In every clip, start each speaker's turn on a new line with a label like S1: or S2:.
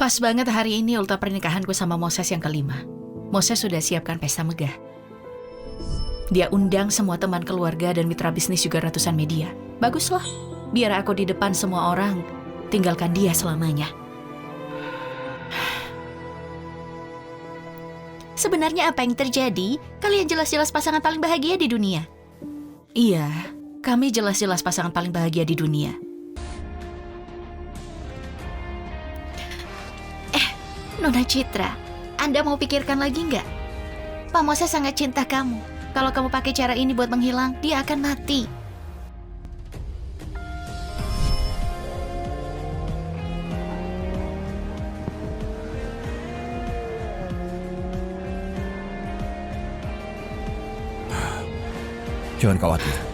S1: Pas banget hari ini ultah pernikahanku sama Moses yang kelima. Moses sudah siapkan pesta megah. Dia undang semua teman keluarga dan mitra bisnis juga ratusan media. Baguslah, biar aku di depan semua orang, tinggalkan dia selamanya.
S2: Sebenarnya apa yang terjadi? Kalian jelas-jelas pasangan paling bahagia di dunia.
S1: Iya, kami jelas-jelas pasangan paling bahagia di dunia.
S2: Nona Citra, Anda mau pikirkan lagi nggak? Pak Moses sangat cinta kamu. Kalau kamu pakai cara ini buat menghilang, dia akan mati.
S3: Jangan khawatir.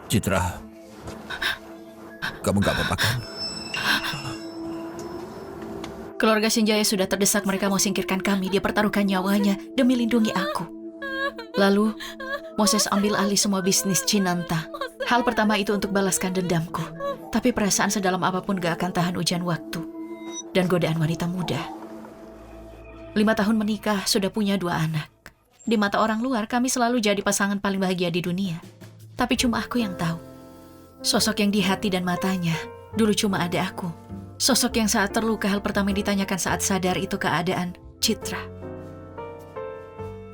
S3: Citra, kamu gak apa-apa kan?
S1: Keluarga Sinjaya sudah terdesak, mereka mau singkirkan kami. Dia pertaruhkan nyawanya demi lindungi aku. Lalu, Moses ambil alih semua bisnis Cinanta. Hal pertama itu untuk balaskan dendamku. Tapi perasaan sedalam apapun gak akan tahan ujian waktu dan godaan wanita muda. 5 tahun menikah, sudah punya 2 anak. Di mata orang luar, kami selalu jadi pasangan paling bahagia di dunia. Tapi cuma aku yang tahu. Sosok yang di hati dan matanya, dulu cuma ada aku. Sosok yang saat terluka, hal pertama yang ditanyakan saat sadar itu keadaan Citra.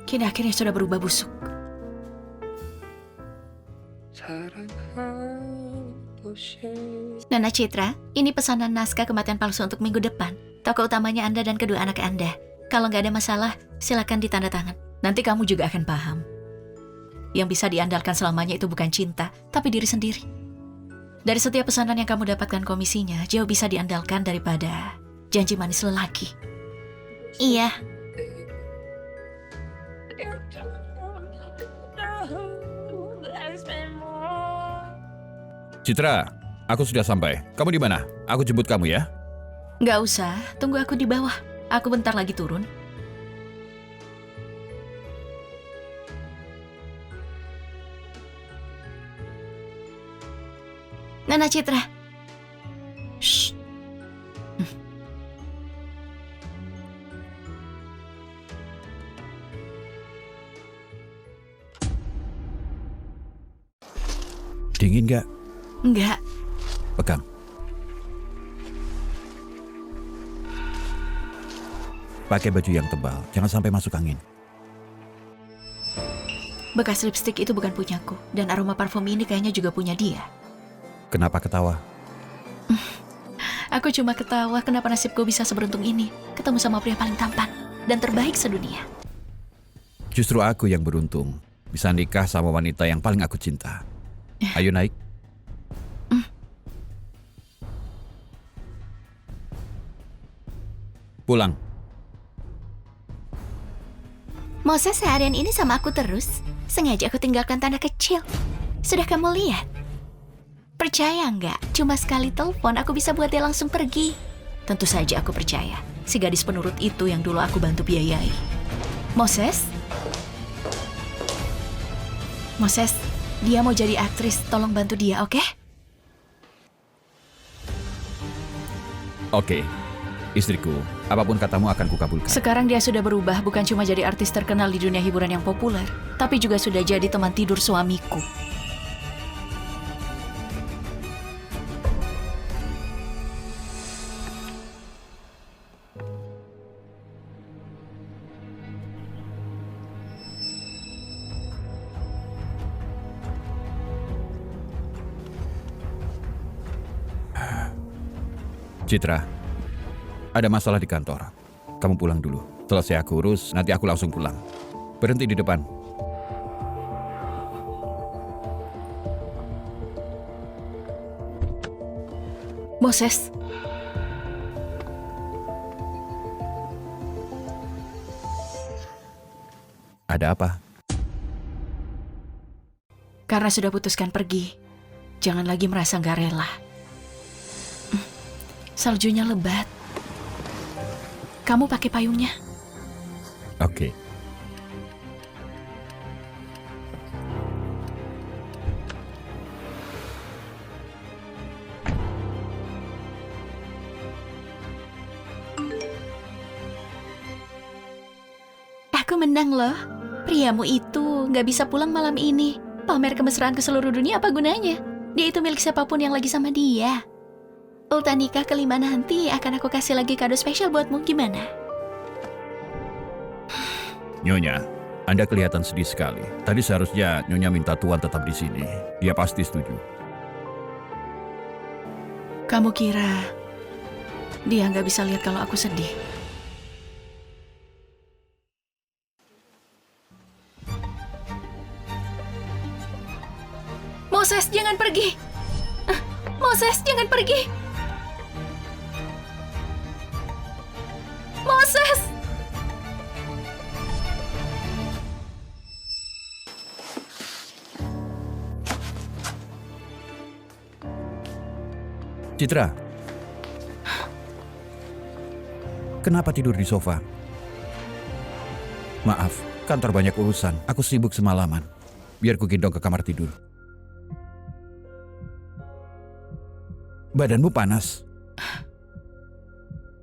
S1: Kini akhirnya sudah berubah busuk.
S2: Nona Citra, ini pesanan naskah kematian palsu untuk minggu depan. Tokoh utamanya Anda dan kedua anak Anda. Kalau nggak ada masalah, silakan ditanda tangan.
S1: Nanti kamu juga akan paham. Yang bisa diandalkan selamanya itu bukan cinta, tapi diri sendiri. Dari setiap pesanan yang kamu dapatkan komisinya, jauh bisa diandalkan daripada janji manis lelaki.
S2: Iya.
S3: Citra, aku sudah sampai. Kamu di mana? Aku jemput kamu ya.
S1: Nggak usah, tunggu aku di bawah. Aku bentar lagi turun.
S2: Nona Citra.
S1: Shh.
S3: Dingin nggak?
S1: Enggak.
S3: Pegang. Pakai baju yang tebal, jangan sampai masuk angin.
S1: Bekas lipstik itu bukan punyaku, dan aroma parfum ini kayaknya juga punya dia.
S3: Kenapa ketawa?
S1: Aku cuma ketawa kenapa nasibku bisa seberuntung ini, ketemu sama pria paling tampan dan terbaik sedunia.
S3: Justru aku yang beruntung, bisa nikah sama wanita yang paling aku cinta. Ayo naik. Pulang.
S2: Moses seharian ini sama aku terus. Sengaja aku tinggalkan tanda kecil. Sudah kamu lihat? Percaya nggak? Cuma sekali telepon aku bisa buat dia langsung pergi.
S1: Tentu saja aku percaya. Si gadis penurut itu yang dulu aku bantu biayai. Moses? Moses, dia mau jadi aktris. Tolong bantu dia, oke?
S3: Oke. Istriku, apapun katamu akan kukabulkan.
S1: Sekarang dia sudah berubah, bukan cuma jadi artis terkenal di dunia hiburan yang populer, tapi juga sudah jadi teman tidur suamiku.
S3: Citra, ada masalah di kantor. Kamu pulang dulu. Selesai aku urus, nanti aku langsung pulang. Berhenti di depan.
S1: Moses,
S3: Ada apa?
S1: karena sudah putuskan pergi, jangan lagi merasa nggak rela. Saljunya lebat. Kamu pakai payungnya?
S3: Oke.
S2: Aku menang loh. Priamu itu nggak bisa pulang malam ini. Pamer kemesraan ke seluruh dunia apa gunanya? Dia itu milik siapapun yang lagi sama dia. Ulta nikah kelima nanti akan aku kasih lagi kado spesial buatmu, gimana?
S3: Nyonya, Anda kelihatan sedih sekali. Tadi seharusnya Nyonya minta Tuan tetap di sini. Dia pasti setuju.
S1: Kamu kira dia nggak bisa lihat kalau aku sedih?
S2: Moses, jangan pergi! Moses, jangan pergi! Moses!
S3: Citra. Kenapa tidur di sofa? Maaf, kantor banyak urusan. Aku sibuk semalaman. Biar ku gendong ke kamar tidur. Badanmu panas.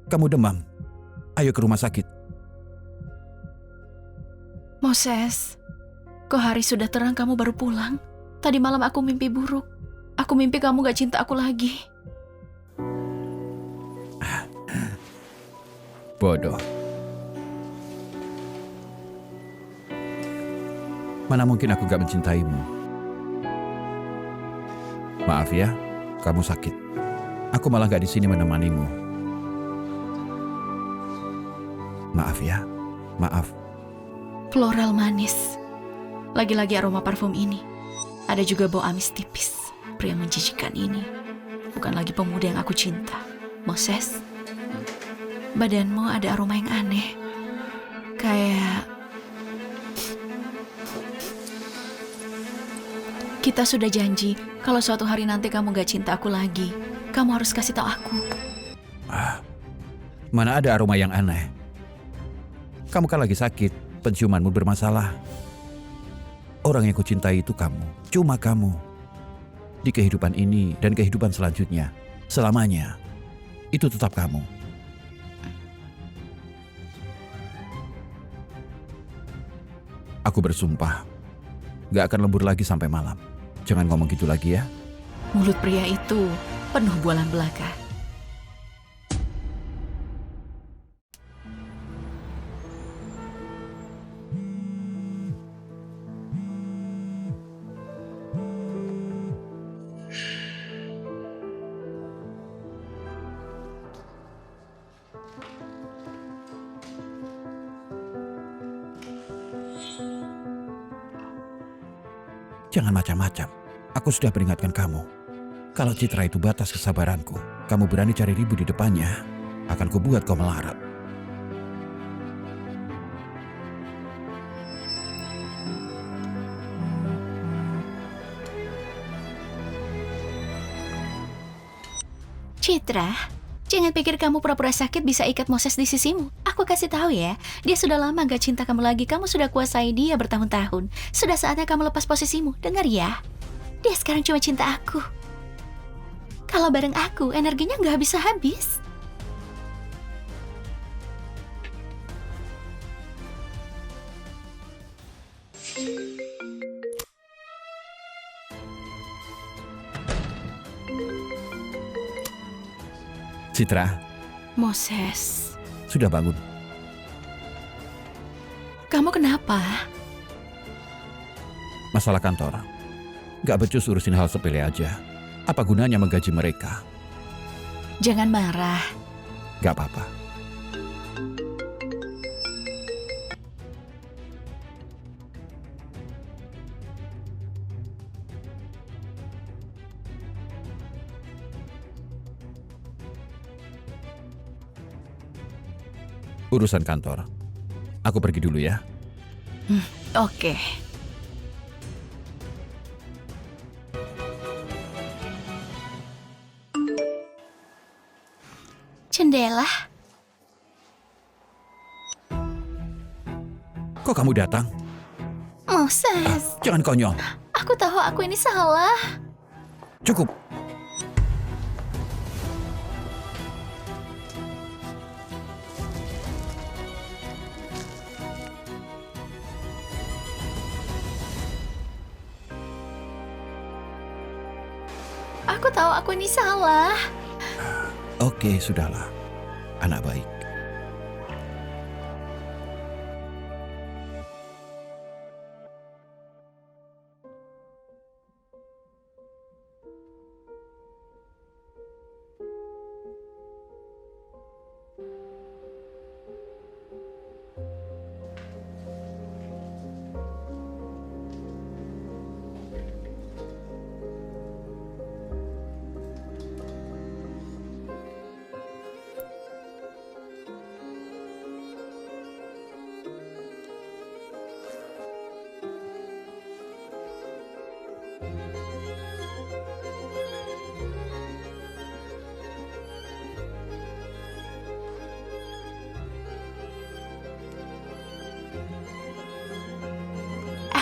S3: Kamu demam. Ayo ke rumah sakit.
S1: Moses, kok hari sudah terang kamu baru pulang? Tadi malam aku mimpi buruk. Aku mimpi kamu gak cinta aku lagi.
S3: Bodoh. Mana mungkin aku gak mencintaimu? Maaf ya, kamu sakit. Aku malah gak di sini menemanimu. Maaf ya, maaf.
S1: Floral manis. Lagi-lagi aroma parfum ini. Ada juga bau amis tipis. Pria menjijikan ini bukan lagi pemuda yang aku cinta. Moses, badanmu ada aroma yang aneh. Kayak kita sudah janji kalau suatu hari nanti kamu gak cinta aku lagi, kamu harus kasih tahu aku.
S3: Mana ada aroma yang aneh? Kamu kan lagi sakit, penciumanmu bermasalah. Orang yang kucintai itu kamu, cuma kamu. Di kehidupan ini dan kehidupan selanjutnya, selamanya, itu tetap kamu. Aku bersumpah, gak akan lembur lagi sampai malam. Jangan ngomong gitu lagi ya.
S1: Mulut pria itu penuh bualan belaka.
S3: Jangan macam-macam. Aku sudah peringatkan kamu. Kalau Citra itu batas kesabaranku, kamu berani cari ribut di depannya, akan kubuat kau melarat.
S2: Citra, jangan pikir kamu pura-pura sakit bisa ikat Moses di sisimu. Aku kasih tahu ya, dia sudah lama gak cinta kamu lagi. Kamu sudah kuasai dia bertahun-tahun. Sudah saatnya kamu lepas posisimu. Dengar ya, dia sekarang cuma cinta aku. Kalau bareng aku, energinya gak habis-habis.
S3: Citra,
S1: Moses,
S3: sudah bangun.
S1: kamu kenapa?
S3: Masalah kantor. Gak becus urusin hal sepele aja. Apa gunanya menggaji mereka?
S1: Jangan marah.
S3: Gak apa-apa. Urusan kantor. Aku pergi dulu ya.
S1: Oke.
S2: Jendela.
S3: Kok kamu datang?
S2: Moses,
S3: Jangan konyol.
S2: aku tahu aku ini salah.
S3: Cukup.
S2: Aku tahu aku ini salah.
S3: Oke, sudahlah. Anak baik.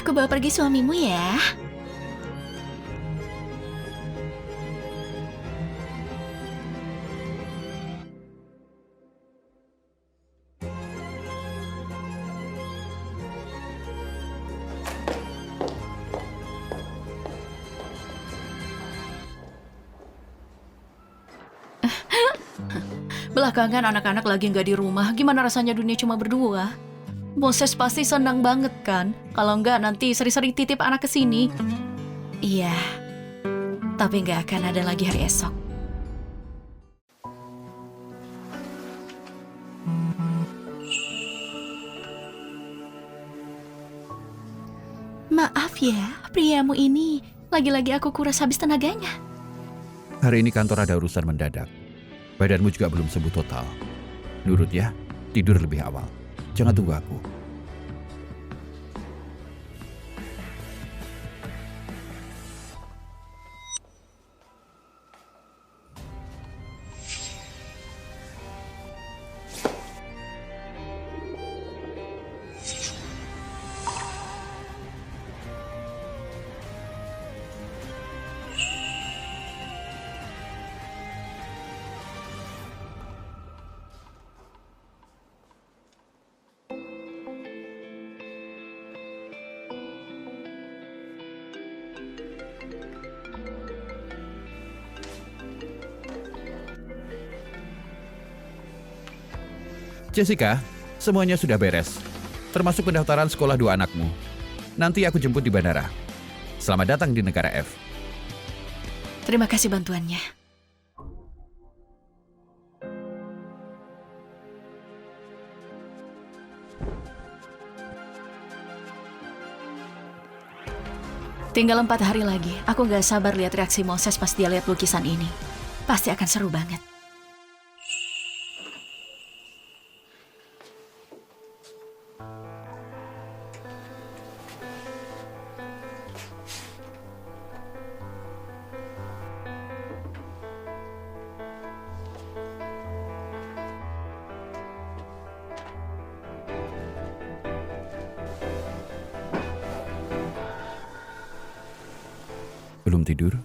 S2: Aku bawa pergi suamimu ya.
S1: Belakangan anak-anak lagi nggak di rumah, gimana rasanya dunia cuma berdua? Moses pasti senang banget kan? Kalau nggak nanti sering-sering titip anak ke sini.
S2: Iya, tapi nggak akan ada lagi hari esok. Maaf ya, priamu ini lagi-lagi aku kuras habis tenaganya.
S3: Hari ini kantor ada urusan mendadak. Badanmu juga belum sembuh total. Nurut ya, tidur lebih awal. Jangan tunggu aku. Jessica, semuanya sudah beres. Termasuk pendaftaran sekolah dua anakmu. Nanti aku jemput di bandara. Selamat datang di negara F.
S1: Terima kasih bantuannya. Tinggal 4 hari lagi. Aku gak sabar lihat reaksi Moses pas dia lihat lukisan ini. Pasti akan seru banget.
S3: Belum tidur?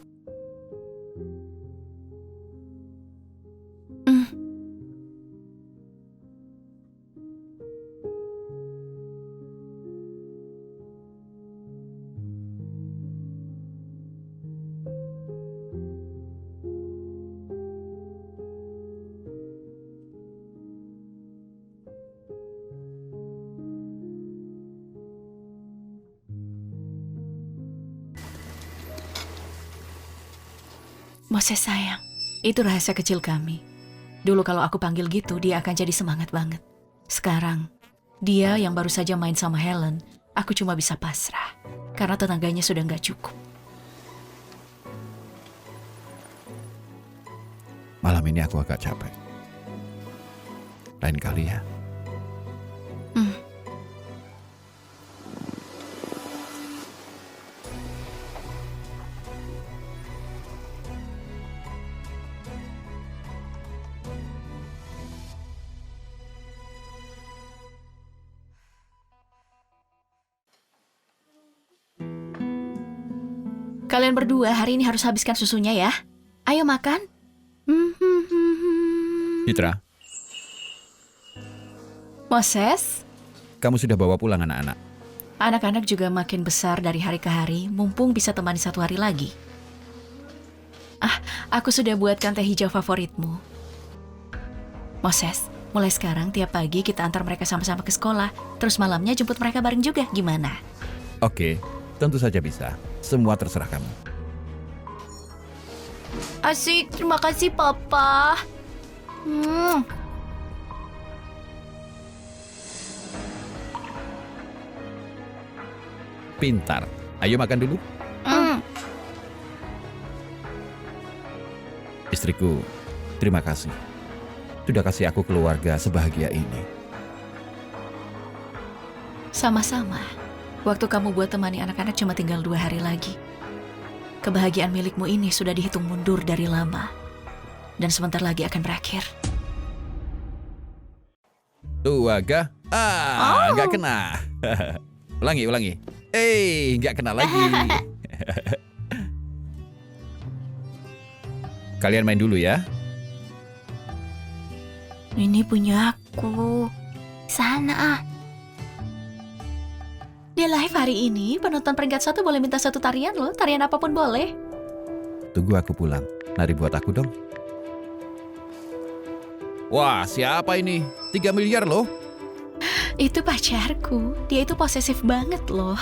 S1: Moses sayang, itu rahasia kecil kami. Dulu kalau aku panggil gitu, dia akan jadi semangat banget. Sekarang, dia yang baru saja main sama Helen, aku cuma bisa pasrah. Karena tetangganya sudah nggak cukup.
S3: Malam ini aku agak capek. Lain kali ya.
S1: Kalian berdua hari ini harus habiskan susunya ya.
S2: Ayo makan.
S3: Citra,
S1: Moses,
S3: kamu sudah bawa pulang anak-anak.
S1: anak-anak juga makin besar dari hari ke hari, mumpung bisa temani 1 hari lagi. Aku sudah buatkan teh hijau favoritmu. Moses, mulai sekarang tiap pagi kita antar mereka sama-sama ke sekolah, terus malamnya jemput mereka bareng juga, gimana?
S3: Oke, tentu saja bisa. Semua terserah kamu.
S2: Asik, terima kasih Papa.
S3: Pintar. Ayo makan dulu. Istriku, terima kasih. Sudah kasih aku keluarga sebahagia ini.
S1: Sama-sama. Waktu kamu buat temani anak-anak cuma tinggal 2 hari lagi. Kebahagiaan milikmu ini sudah dihitung mundur dari lama. Dan sebentar lagi akan berakhir.
S3: Tuh, Aga. Nggak kena. Ulangi. Nggak kena lagi. Kalian main dulu ya.
S2: Ini punya aku. Sana.
S1: Di live hari ini, penonton peringkat 1 boleh minta 1 tarian loh. Tarian apapun boleh.
S3: Tunggu aku pulang. Nari buat aku dong. Wah, siapa ini? 3 miliar loh.
S1: Itu pacarku. Dia itu posesif banget loh.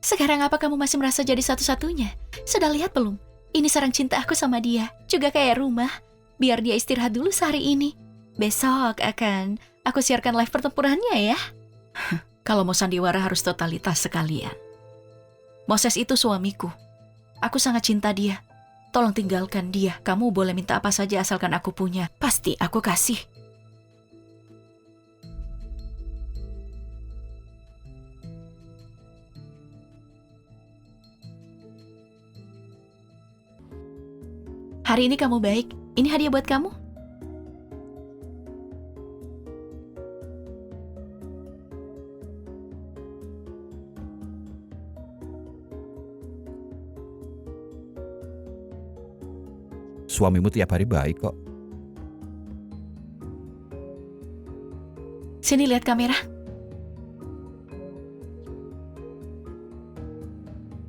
S1: Sekarang apa kamu masih merasa jadi satu-satunya? Sudah lihat belum? Ini sarang cinta aku sama dia. Juga kayak rumah. Biar dia istirahat dulu sehari ini. Besok akan aku siarkan live pertempurannya ya. Kalau mau sandiwara harus totalitas sekalian. Moses itu suamiku. Aku sangat cinta dia. Tolong tinggalkan dia. Kamu boleh minta apa saja asalkan aku punya. Pasti aku kasih. Hari ini kamu baik. Ini hadiah buat kamu.
S3: Suamimu tiap hari baik kok.
S1: Sini lihat kamera.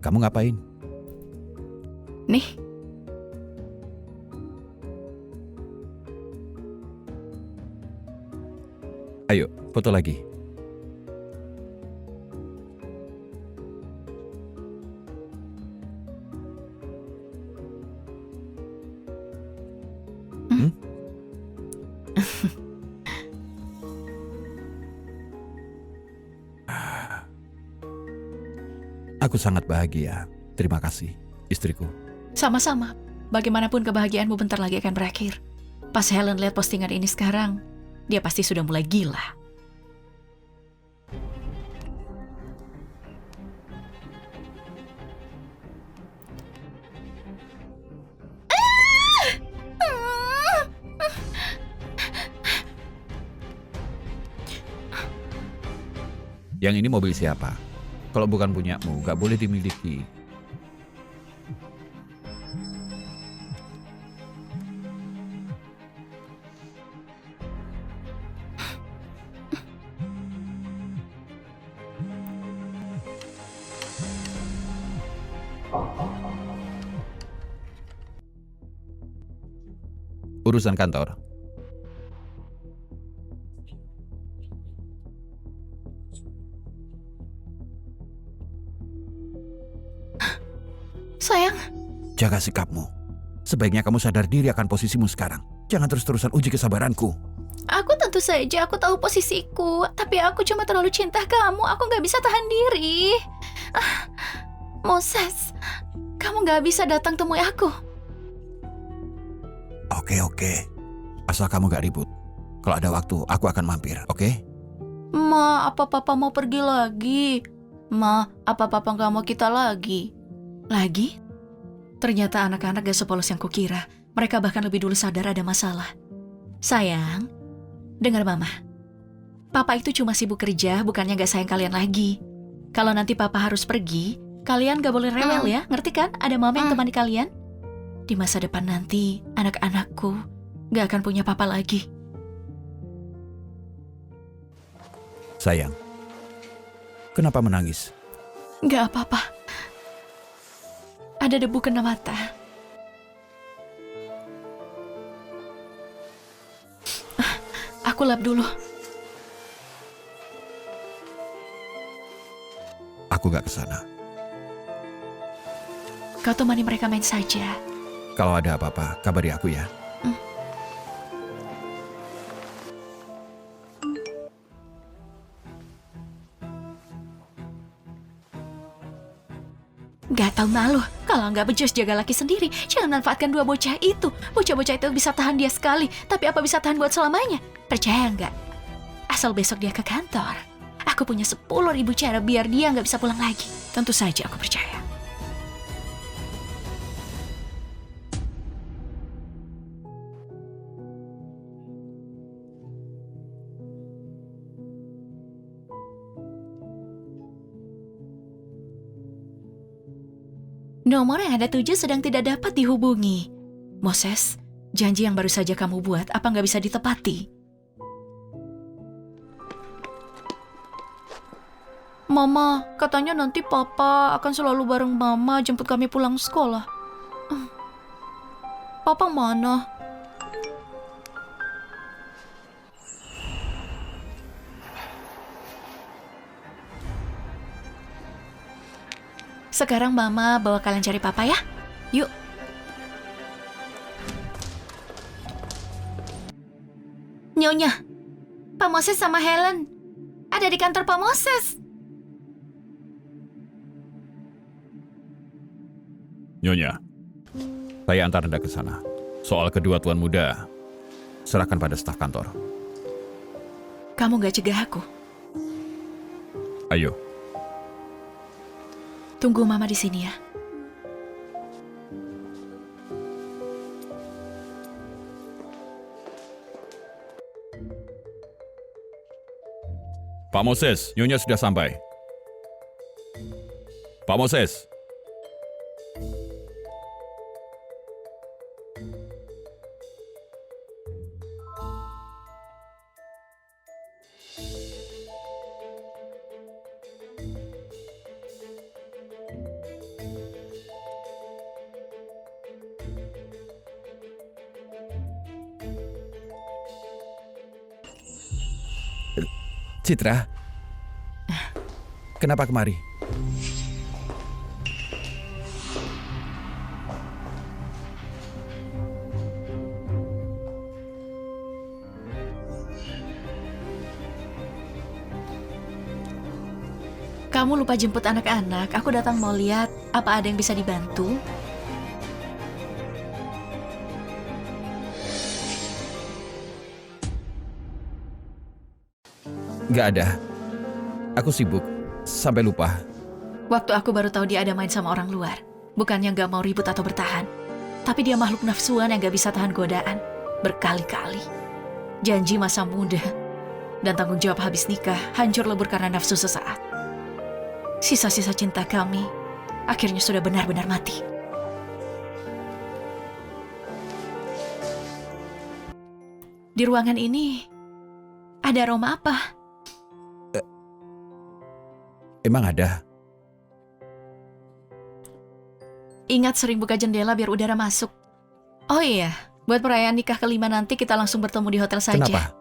S3: Kamu ngapain?
S1: Nih.
S3: Ayo, foto lagi. Aku sangat bahagia. Terima kasih, istriku.
S1: Sama-sama. Bagaimanapun kebahagiaanmu bentar lagi akan berakhir. Pas Helen lihat postingan ini sekarang, dia pasti sudah mulai gila.
S3: Yang ini mobil siapa? Kalau bukan punyamu, gak boleh dimiliki. Urusan kantor.
S1: Sayang,
S3: Jaga sikapmu. Sebaiknya kamu sadar diri akan posisimu sekarang. Jangan terus-terusan uji kesabaranku.
S2: Aku tentu saja aku tahu posisiku, tapi aku cuma terlalu cinta kamu. Aku nggak bisa tahan diri. Moses, kamu nggak bisa datang temui aku.
S3: Oke. Asal kamu gak ribut. Kalau ada waktu, aku akan mampir, oke?
S2: Ma, apa papa mau pergi lagi? Ma, apa papa nggak mau kita lagi?
S1: lagi? Ternyata anak-anak gak sepolos yang kukira. Mereka bahkan lebih dulu sadar ada masalah. Sayang, dengar Mama. Papa itu cuma sibuk kerja, bukannya gak sayang kalian lagi. Kalau nanti Papa harus pergi, kalian gak boleh rewel ya, ngerti kan? Ada Mama yang temani kalian. Di masa depan nanti, anak-anakku gak akan punya Papa lagi.
S3: Sayang, kenapa menangis?
S1: Gak apa-apa. Ada debu kena mata. Aku lap dulu.
S3: Aku gak kesana.
S1: Kau temani mereka main saja.
S3: Kalau ada apa-apa, kabari aku ya.
S1: Gak tau malu. Kalau nggak becus jaga laki sendiri. Jangan manfaatkan dua bocah itu. Bocah-bocah itu bisa tahan dia sekali. Tapi apa bisa tahan buat selamanya? Percaya nggak? Asal besok dia ke kantor. Aku punya 10.000 cara biar dia nggak bisa pulang lagi. Tentu saja aku percaya. Nomor yang ada 7 sedang tidak dapat dihubungi. Moses, janji yang baru saja kamu buat, apa nggak bisa ditepati? Mama, katanya nanti Papa akan selalu bareng Mama jemput kami pulang sekolah. Papa mana? Sekarang Mama bawa kalian cari Papa ya. Yuk. Nyonya, Pak Moses sama Helen ada di kantor Pak Moses.
S3: Nyonya, saya antar Anda ke sana. Soal kedua tuan muda, serahkan pada staf kantor.
S1: Kamu gak cegah aku.
S3: Ayo.
S1: Tunggu Mama di sini ya.
S3: Pak Moses, Nyonya sudah sampai. Pak Moses. Citra, kenapa kemari?
S1: Kamu lupa jemput anak-anak. Aku datang mau lihat apa ada yang bisa dibantu.
S3: Gak ada. Aku sibuk, sampai lupa.
S1: Waktu aku baru tahu dia ada main sama orang luar. Bukannya gak mau ribut atau bertahan. Tapi dia makhluk nafsuan yang gak bisa tahan godaan. Berkali-kali. Janji masa muda. Dan tanggung jawab habis nikah hancur lebur karena nafsu sesaat. Sisa-sisa cinta kami akhirnya sudah benar-benar mati. Di ruangan ini ada aroma apa?
S3: Emang ada?
S1: Ingat sering buka jendela biar udara masuk. Oh iya, buat perayaan nikah kelima nanti kita langsung bertemu di hotel saja.
S3: Kenapa?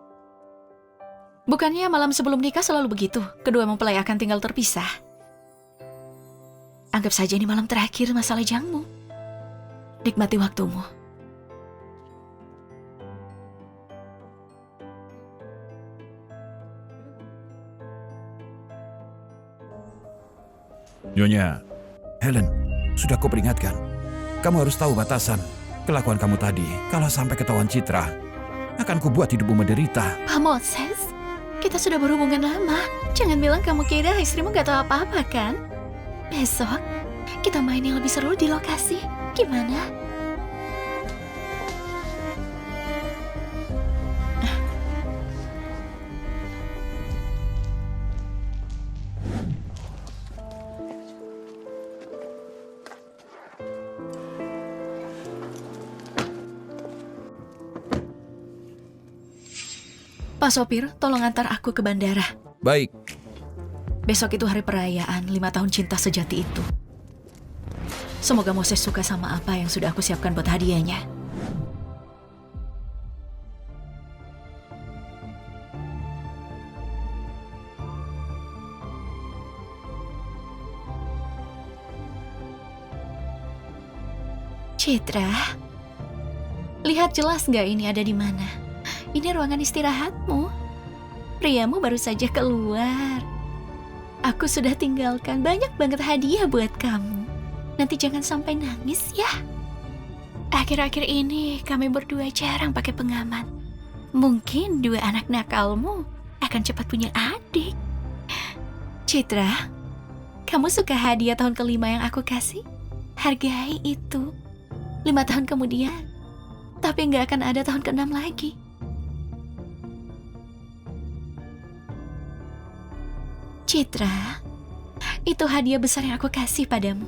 S1: Bukannya malam sebelum nikah selalu begitu? Kedua mempelai akan tinggal terpisah. Anggap saja ini malam terakhir masa lajangmu. Nikmati waktumu.
S3: Nyonya, Helen, sudah kau peringatkan. Kamu harus tahu batasan. Kelakuan kamu tadi, kalau sampai ketahuan Citra, akan kubuat hidupmu menderita.
S1: Pak Moses, kita sudah berhubungan lama. Jangan bilang kamu kira istrimu gak tahu apa-apa kan? Besok, kita main yang lebih seru di lokasi. Gimana? Pak sopir, tolong antar aku ke bandara.
S3: Baik,
S1: Besok itu hari perayaan 5 tahun cinta sejati itu. Semoga Moses suka sama apa yang sudah aku siapkan buat hadiahnya.
S2: Citra, lihat jelas nggak ini ada di mana? Ini ruangan istirahatmu. Priamu baru saja keluar. Aku sudah tinggalkan banyak banget hadiah buat kamu. Nanti jangan sampai nangis ya. Akhir-akhir ini kami berdua jarang pakai pengaman. Mungkin 2 anak nakalmu akan cepat punya adik. Citra, kamu suka hadiah tahun kelima yang aku kasih? Hargai itu. 5 tahun kemudian. Tapi nggak akan ada tahun ke-6 lagi. Citra, itu hadiah besar yang aku kasih padamu.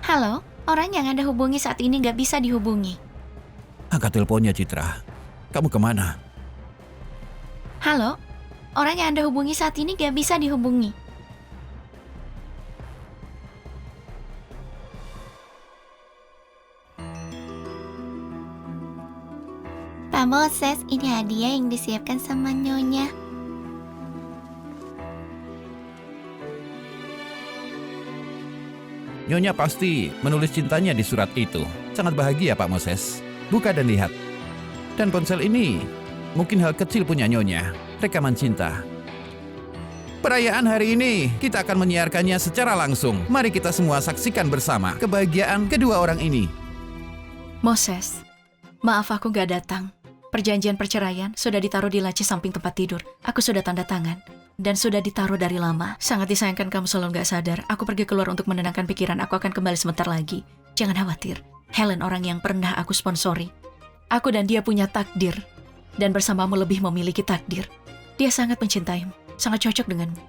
S2: Halo, orang yang Anda hubungi saat ini nggak bisa dihubungi.
S3: angkat teleponnya Citra. Kamu kemana?
S2: Halo, orang yang Anda hubungi saat ini nggak bisa dihubungi. Pak Moses, ini hadiah yang disiapkan sama Nyonya.
S3: Nyonya pasti menulis cintanya di surat itu. Sangat bahagia Pak Moses. Buka dan lihat. Dan ponsel ini mungkin hal kecil punya Nyonya. Rekaman cinta. Perayaan hari ini kita akan menyiarkannya secara langsung. Mari kita semua saksikan bersama kebahagiaan kedua orang ini.
S1: Moses, maaf aku gak datang. Perjanjian perceraian sudah ditaruh di laci samping tempat tidur. Aku sudah tanda tangan. Dan sudah ditaruh dari lama. Sangat disayangkan kamu selalu gak sadar. Aku pergi keluar untuk menenangkan pikiran. Aku akan kembali sebentar lagi. Jangan khawatir. Helen orang yang pernah aku sponsori. Aku dan dia punya takdir. Dan bersamamu lebih memiliki takdir. Dia sangat mencintaimu. Sangat cocok denganmu.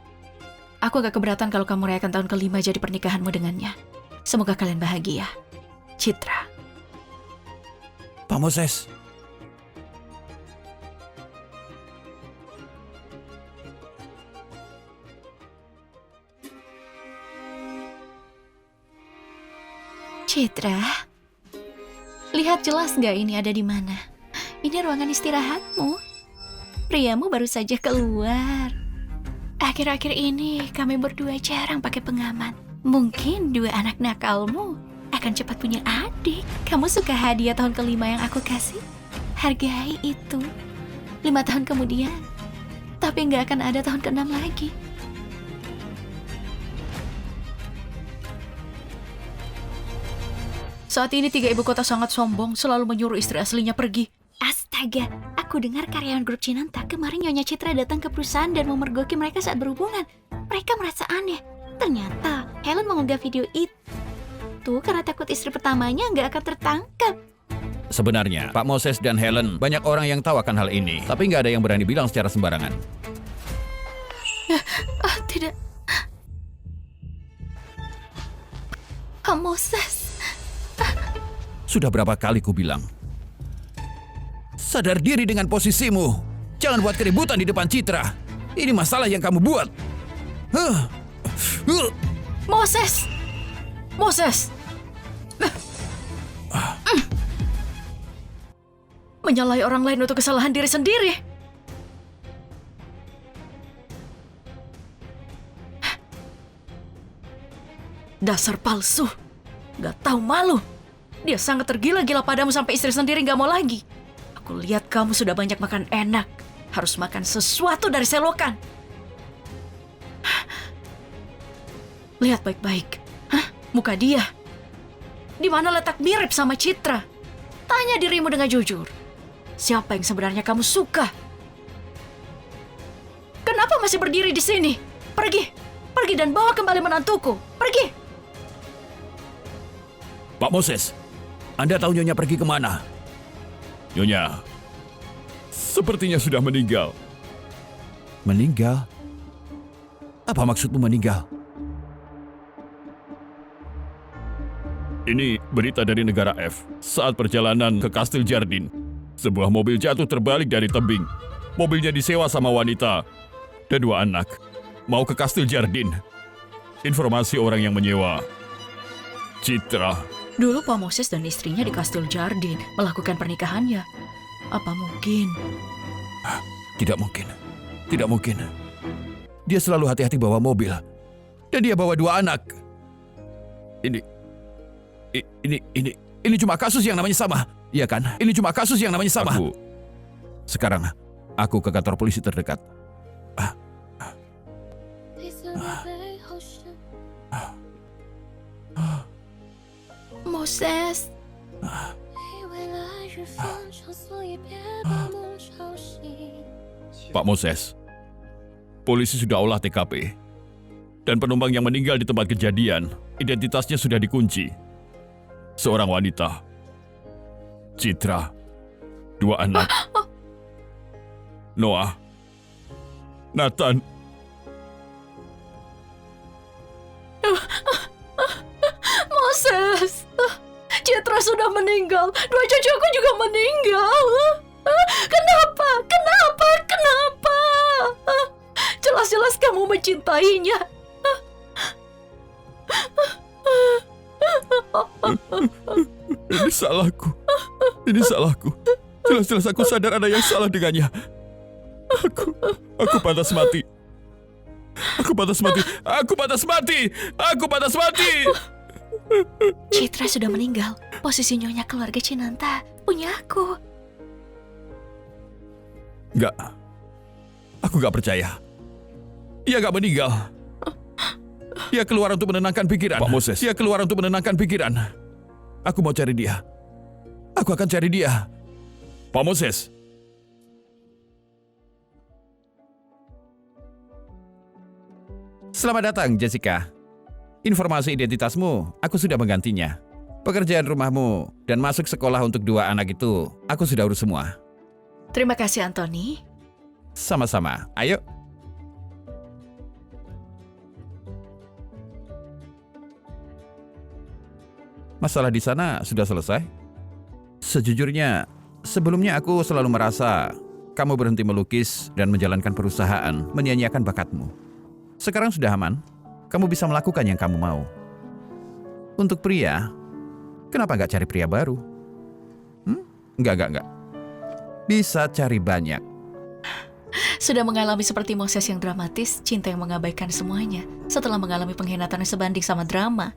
S1: Aku agak keberatan kalau kamu merayakan tahun kelima jadi pernikahanmu dengannya. Semoga kalian bahagia. Citra.
S3: Pak Moses.
S2: Citra, lihat jelas nggak ini ada di mana? Ini ruangan istirahatmu. Priamu baru saja keluar. Akhir-akhir ini kami berdua jarang pakai pengaman. Mungkin 2 anak nakalmu akan cepat punya adik. Kamu suka hadiah tahun kelima yang aku kasih? Hargai itu. 5 tahun kemudian. Tapi nggak akan ada tahun ke-6 lagi.
S1: Saat ini 3 ibu kota sangat sombong, selalu menyuruh istri aslinya pergi.
S2: Astaga, aku dengar karyawan grup Cinanta kemarin Nyonya Citra datang ke perusahaan dan memergoki mereka saat berhubungan. Mereka merasa aneh. Ternyata Helen mengunggah video itu karena takut istri pertamanya nggak akan tertangkap.
S3: Sebenarnya, Pak Moses dan Helen, banyak orang yang tahu akan hal ini. Tapi nggak ada yang berani bilang secara sembarangan.
S2: Tidak. Pak Moses.
S3: Sudah berapa kali ku bilang. Sadar diri dengan posisimu. Jangan buat keributan di depan Citra. Ini masalah yang kamu buat.
S1: Moses! Moses! Menyalahi orang lain untuk kesalahan diri sendiri. Dasar palsu. Gak tahu malu. Dia sangat tergila-gila padamu sampai istri sendiri gak mau lagi. Aku lihat kamu sudah banyak makan enak. Harus makan sesuatu dari selokan. Lihat baik-baik. Muka dia. Di mana letak mirip sama Citra? Tanya dirimu dengan jujur. Siapa yang sebenarnya kamu suka? Kenapa masih berdiri di sini? Pergi. Pergi dan bawa kembali menantuku. Pergi.
S3: Pak Moses, Anda tahu Nyonya pergi kemana? Nyonya, sepertinya sudah meninggal. Meninggal? Apa maksudmu meninggal?
S4: Ini berita dari negara F. Saat perjalanan ke Kastil Jardin, sebuah mobil jatuh terbalik dari tebing. Mobilnya disewa sama wanita dan 2 anak. Mau ke Kastil Jardin. Informasi orang yang menyewa. Citra.
S1: Dulu Pak Moses dan istrinya di Kastil Jardin melakukan pernikahannya. Apa mungkin?
S3: Tidak mungkin. Tidak mungkin. Dia selalu hati-hati bawa mobil. Dan dia bawa 2 anak. Ini cuma kasus yang namanya sama. Iya kan? Ini cuma kasus yang namanya sama. Sekarang, aku ke kantor polisi terdekat.
S2: Moses,
S4: Pak Moses, polisi sudah olah TKP. Dan penumpang yang meninggal di tempat kejadian, identitasnya sudah dikunci. Seorang wanita. Citra. 2 anak. Noah. Nathan.
S1: Moses, Citra sudah meninggal. 2 cucuku juga meninggal. Kenapa? Kenapa? Kenapa? Jelas-jelas kamu mencintainya.
S4: Ini salahku. Ini salahku. Jelas-jelas aku sadar ada yang salah dengannya. Aku pantas mati. Aku pantas mati. Aku pantas mati. Aku pantas mati.
S2: Citra sudah meninggal. Posisi nyonya keluarga Cinanta punya aku.
S4: Enggak. Aku gak percaya. Dia gak meninggal. Dia keluar untuk menenangkan pikiran. Pak Moses. Dia keluar untuk menenangkan pikiran. Aku mau cari dia. Aku akan cari dia. Pak Moses.
S3: Selamat datang, Jessica. Informasi identitasmu, aku sudah menggantinya. Pekerjaan rumahmu dan masuk sekolah untuk 2 anak itu, aku sudah urus semua.
S1: Terima kasih, Anthony.
S3: Sama-sama. Ayo. Masalah di sana sudah selesai? Sejujurnya, sebelumnya aku selalu merasa kamu berhenti melukis dan menjalankan perusahaan, menyia-nyiakan bakatmu. Sekarang sudah aman, kamu bisa melakukan yang kamu mau. Untuk pria, kenapa nggak cari pria baru? Nggak. Bisa cari banyak.
S1: Sudah mengalami seperti Moses yang dramatis, cinta yang mengabaikan semuanya. Setelah mengalami pengkhianatan yang sebanding sama drama,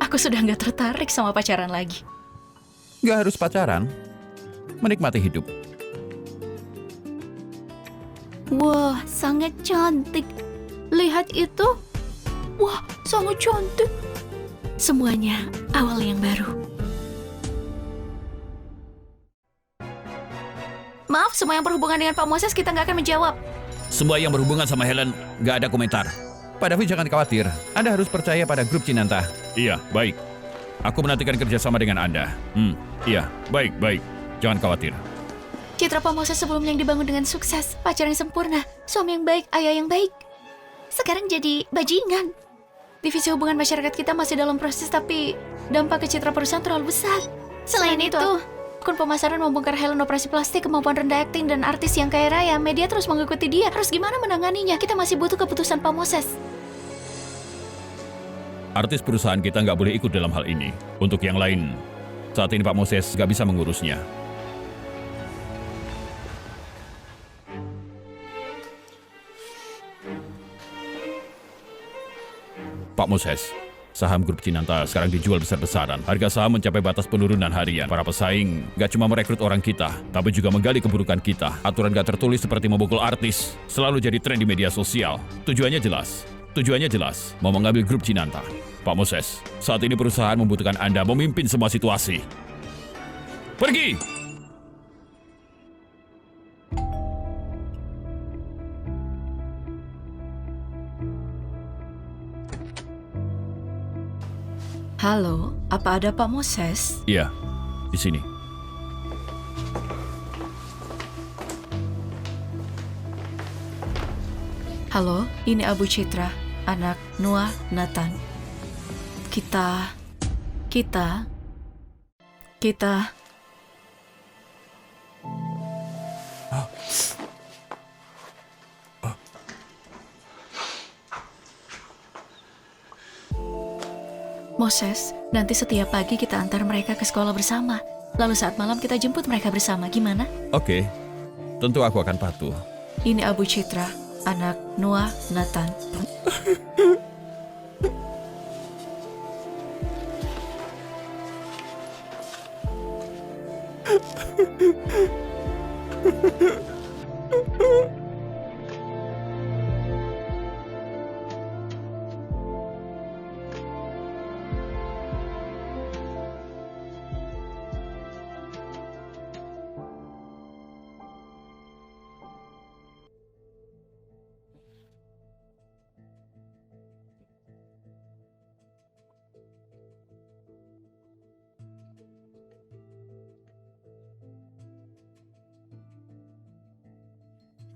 S1: aku sudah nggak tertarik sama pacaran lagi.
S3: Nggak harus pacaran, menikmati hidup.
S2: Wah, sangat cantik. Lihat itu. Wah, sangat cantik.
S1: Semuanya awal yang baru.
S2: Maaf, semua yang berhubungan dengan Pak Moses kita nggak akan menjawab.
S3: Semua yang berhubungan sama Helen, nggak ada komentar. Pak Davi jangan khawatir, Anda harus percaya pada grup Cinanta.
S4: Iya, baik. Aku menantikan kerjasama dengan Anda. Iya, baik. Jangan khawatir.
S2: Citra Pak Moses sebelumnya yang dibangun dengan sukses, pacar yang sempurna, suami yang baik, ayah yang baik. Sekarang jadi bajingan. Divisi hubungan masyarakat kita masih dalam proses, tapi dampak ke citra perusahaan terlalu besar. Selain itu, akun pemasaran membongkar Helen operasi plastik, kemampuan rendah akting, dan artis yang kaya raya, media terus mengikuti dia. Harus gimana menanganinya? Kita masih butuh keputusan Pak Moses.
S4: Artis perusahaan kita nggak boleh ikut dalam hal ini. Untuk yang lain, saat ini Pak Moses nggak bisa mengurusnya. Pak Moses, saham grup Cinanta sekarang dijual besar-besaran. Harga saham mencapai batas penurunan harian. Para pesaing nggak cuma merekrut orang kita, tapi juga menggali keburukan kita. Aturan nggak tertulis seperti memukul artis selalu jadi tren di media sosial. Tujuannya jelas, mau mengambil grup Cinanta. Pak Moses, saat ini perusahaan membutuhkan Anda memimpin semua situasi. Pergi!
S1: Halo, apa ada Pak Moses?
S4: Iya, di sini.
S1: Halo, ini Abu Citra, anak Noah Nathan. Kita... Moses, nanti setiap pagi kita antar mereka ke sekolah bersama. Lalu saat malam kita jemput mereka bersama. Gimana?
S4: Oke, tentu aku akan patuh.
S1: Ini Abu Citra, anak Noah Nathan.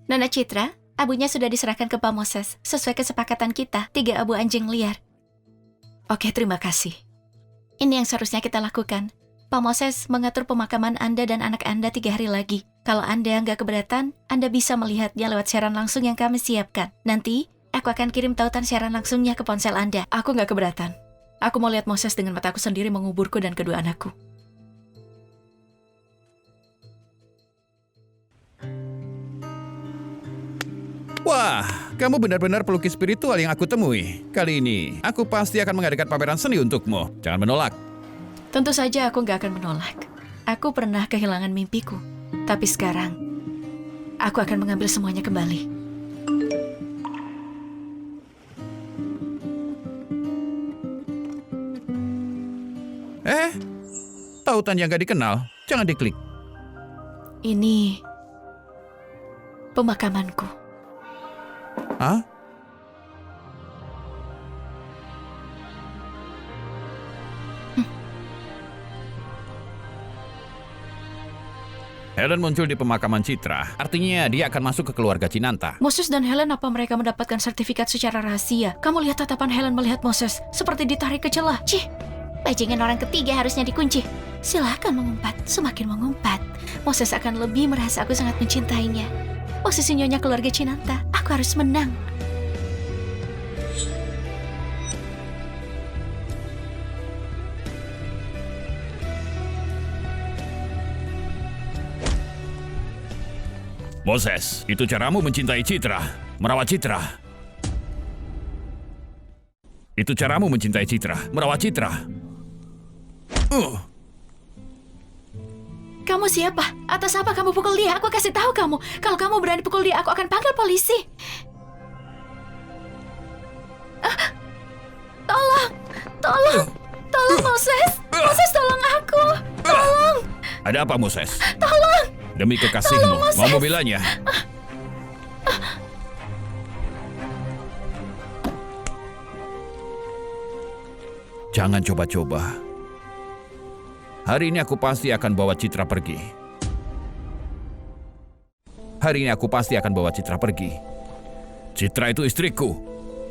S2: Nona Citra, abunya sudah diserahkan ke Pak Moses. Sesuai kesepakatan kita, 3 abu anjing liar.
S1: Oke, terima kasih.
S2: Ini yang seharusnya kita lakukan. Pak Moses mengatur pemakaman Anda dan anak Anda 3 hari lagi. Kalau Anda nggak keberatan, Anda bisa melihatnya lewat siaran langsung yang kami siapkan. Nanti, aku akan kirim tautan siaran langsungnya ke ponsel Anda.
S1: Aku nggak keberatan. Aku mau lihat Moses dengan mataku sendiri menguburku dan kedua anakku.
S3: Wah, kamu benar-benar pelukis spiritual yang aku temui. Kali ini, aku pasti akan mengadakan pameran seni untukmu. Jangan menolak.
S1: Tentu saja aku nggak akan menolak. Aku pernah kehilangan mimpiku. Tapi sekarang, aku akan mengambil semuanya kembali.
S3: Tautan yang gak dikenal, jangan diklik.
S1: Ini pemakamanku.
S3: Hah? Helen muncul di pemakaman Citra. Artinya dia akan masuk ke keluarga Cinanta.
S1: Moses dan Helen, apa mereka mendapatkan sertifikat secara rahasia? Kamu lihat tatapan Helen melihat Moses, seperti ditarik ke celah.
S2: Cih, bajingan orang ketiga harusnya dikunci. Silahkan mengumpat, semakin mengumpat. Moses akan lebih merasa aku sangat mencintainya. Posisi nyonya keluarga Cinanta, aku harus menang.
S4: Moses, itu caramu mencintai Citra, merawat Citra. Itu caramu mencintai Citra, merawat Citra.
S2: Kamu siapa? Atas apa kamu pukul dia? Aku kasih tahu kamu. Kalau kamu berani pukul dia, aku akan panggil polisi. Tolong Moses. Moses, tolong aku. Tolong.
S4: Ada apa, Moses?
S2: Tolong.
S4: Demi kekasihmu, mau membelanya?
S3: Jangan coba-coba. Hari ini aku pasti akan bawa Citra pergi. Hari ini aku pasti akan bawa Citra pergi.
S4: Citra itu istriku.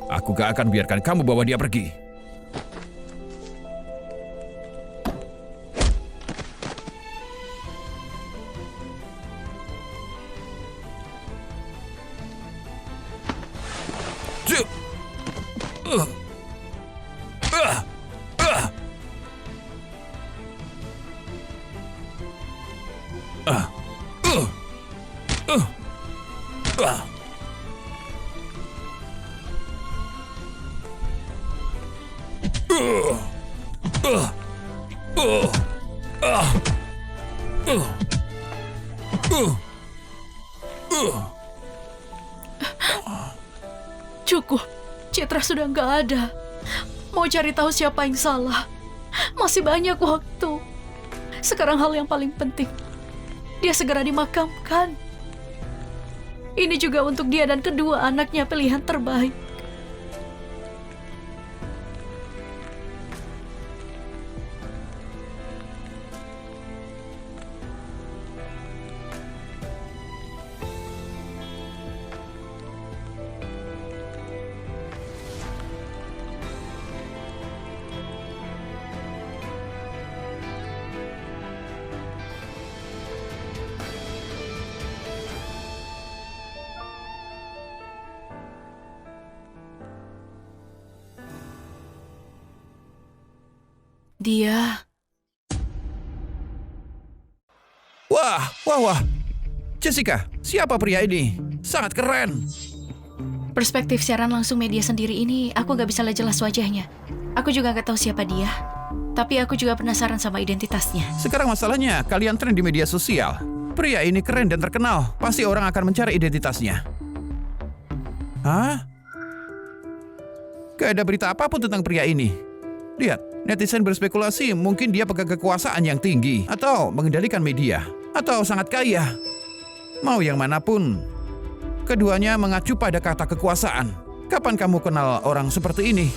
S4: Aku gak akan biarkan kamu bawa dia pergi.
S1: Cukup, Citra sudah nggak ada. Mau cari tahu siapa yang salah? Masih banyak waktu. Sekarang hal yang paling penting, dia segera dimakamkan. Ini juga untuk dia dan kedua anaknya pilihan terbaik. Dia...
S3: Wah. Jessica, siapa pria ini? Sangat keren.
S1: Perspektif siaran langsung media sendiri ini, aku gak bisa lihat jelas wajahnya. Aku juga gak tahu siapa dia. Tapi aku juga penasaran sama identitasnya.
S3: Sekarang masalahnya, kalian tren di media sosial. Pria ini keren dan terkenal. Pasti orang akan mencari identitasnya. Hah? Gak ada berita apapun tentang pria ini. Lihat, netizen berspekulasi mungkin dia pegang kekuasaan yang tinggi. Atau mengendalikan media. Atau sangat kaya. Mau yang manapun, keduanya mengacu pada kata kekuasaan. Kapan kamu kenal orang seperti ini?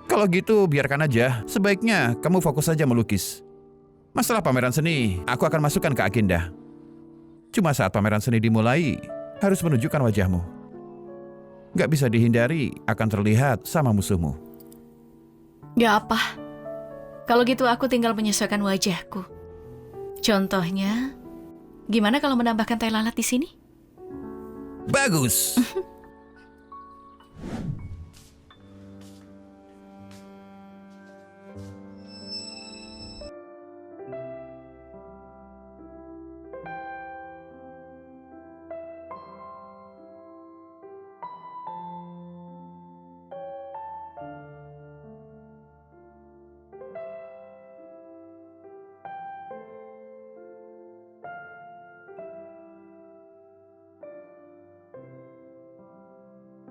S3: Kalau gitu, biarkan aja. Sebaiknya kamu fokus saja melukis. Masalah pameran seni, aku akan masukkan ke agenda. Cuma saat pameran seni dimulai, harus menunjukkan wajahmu. Gak bisa dihindari, akan terlihat sama musuhmu.
S1: Gak apa. Kalau gitu aku tinggal menyesuaikan wajahku. Contohnya, gimana kalau menambahkan tai lalat di sini?
S3: Bagus!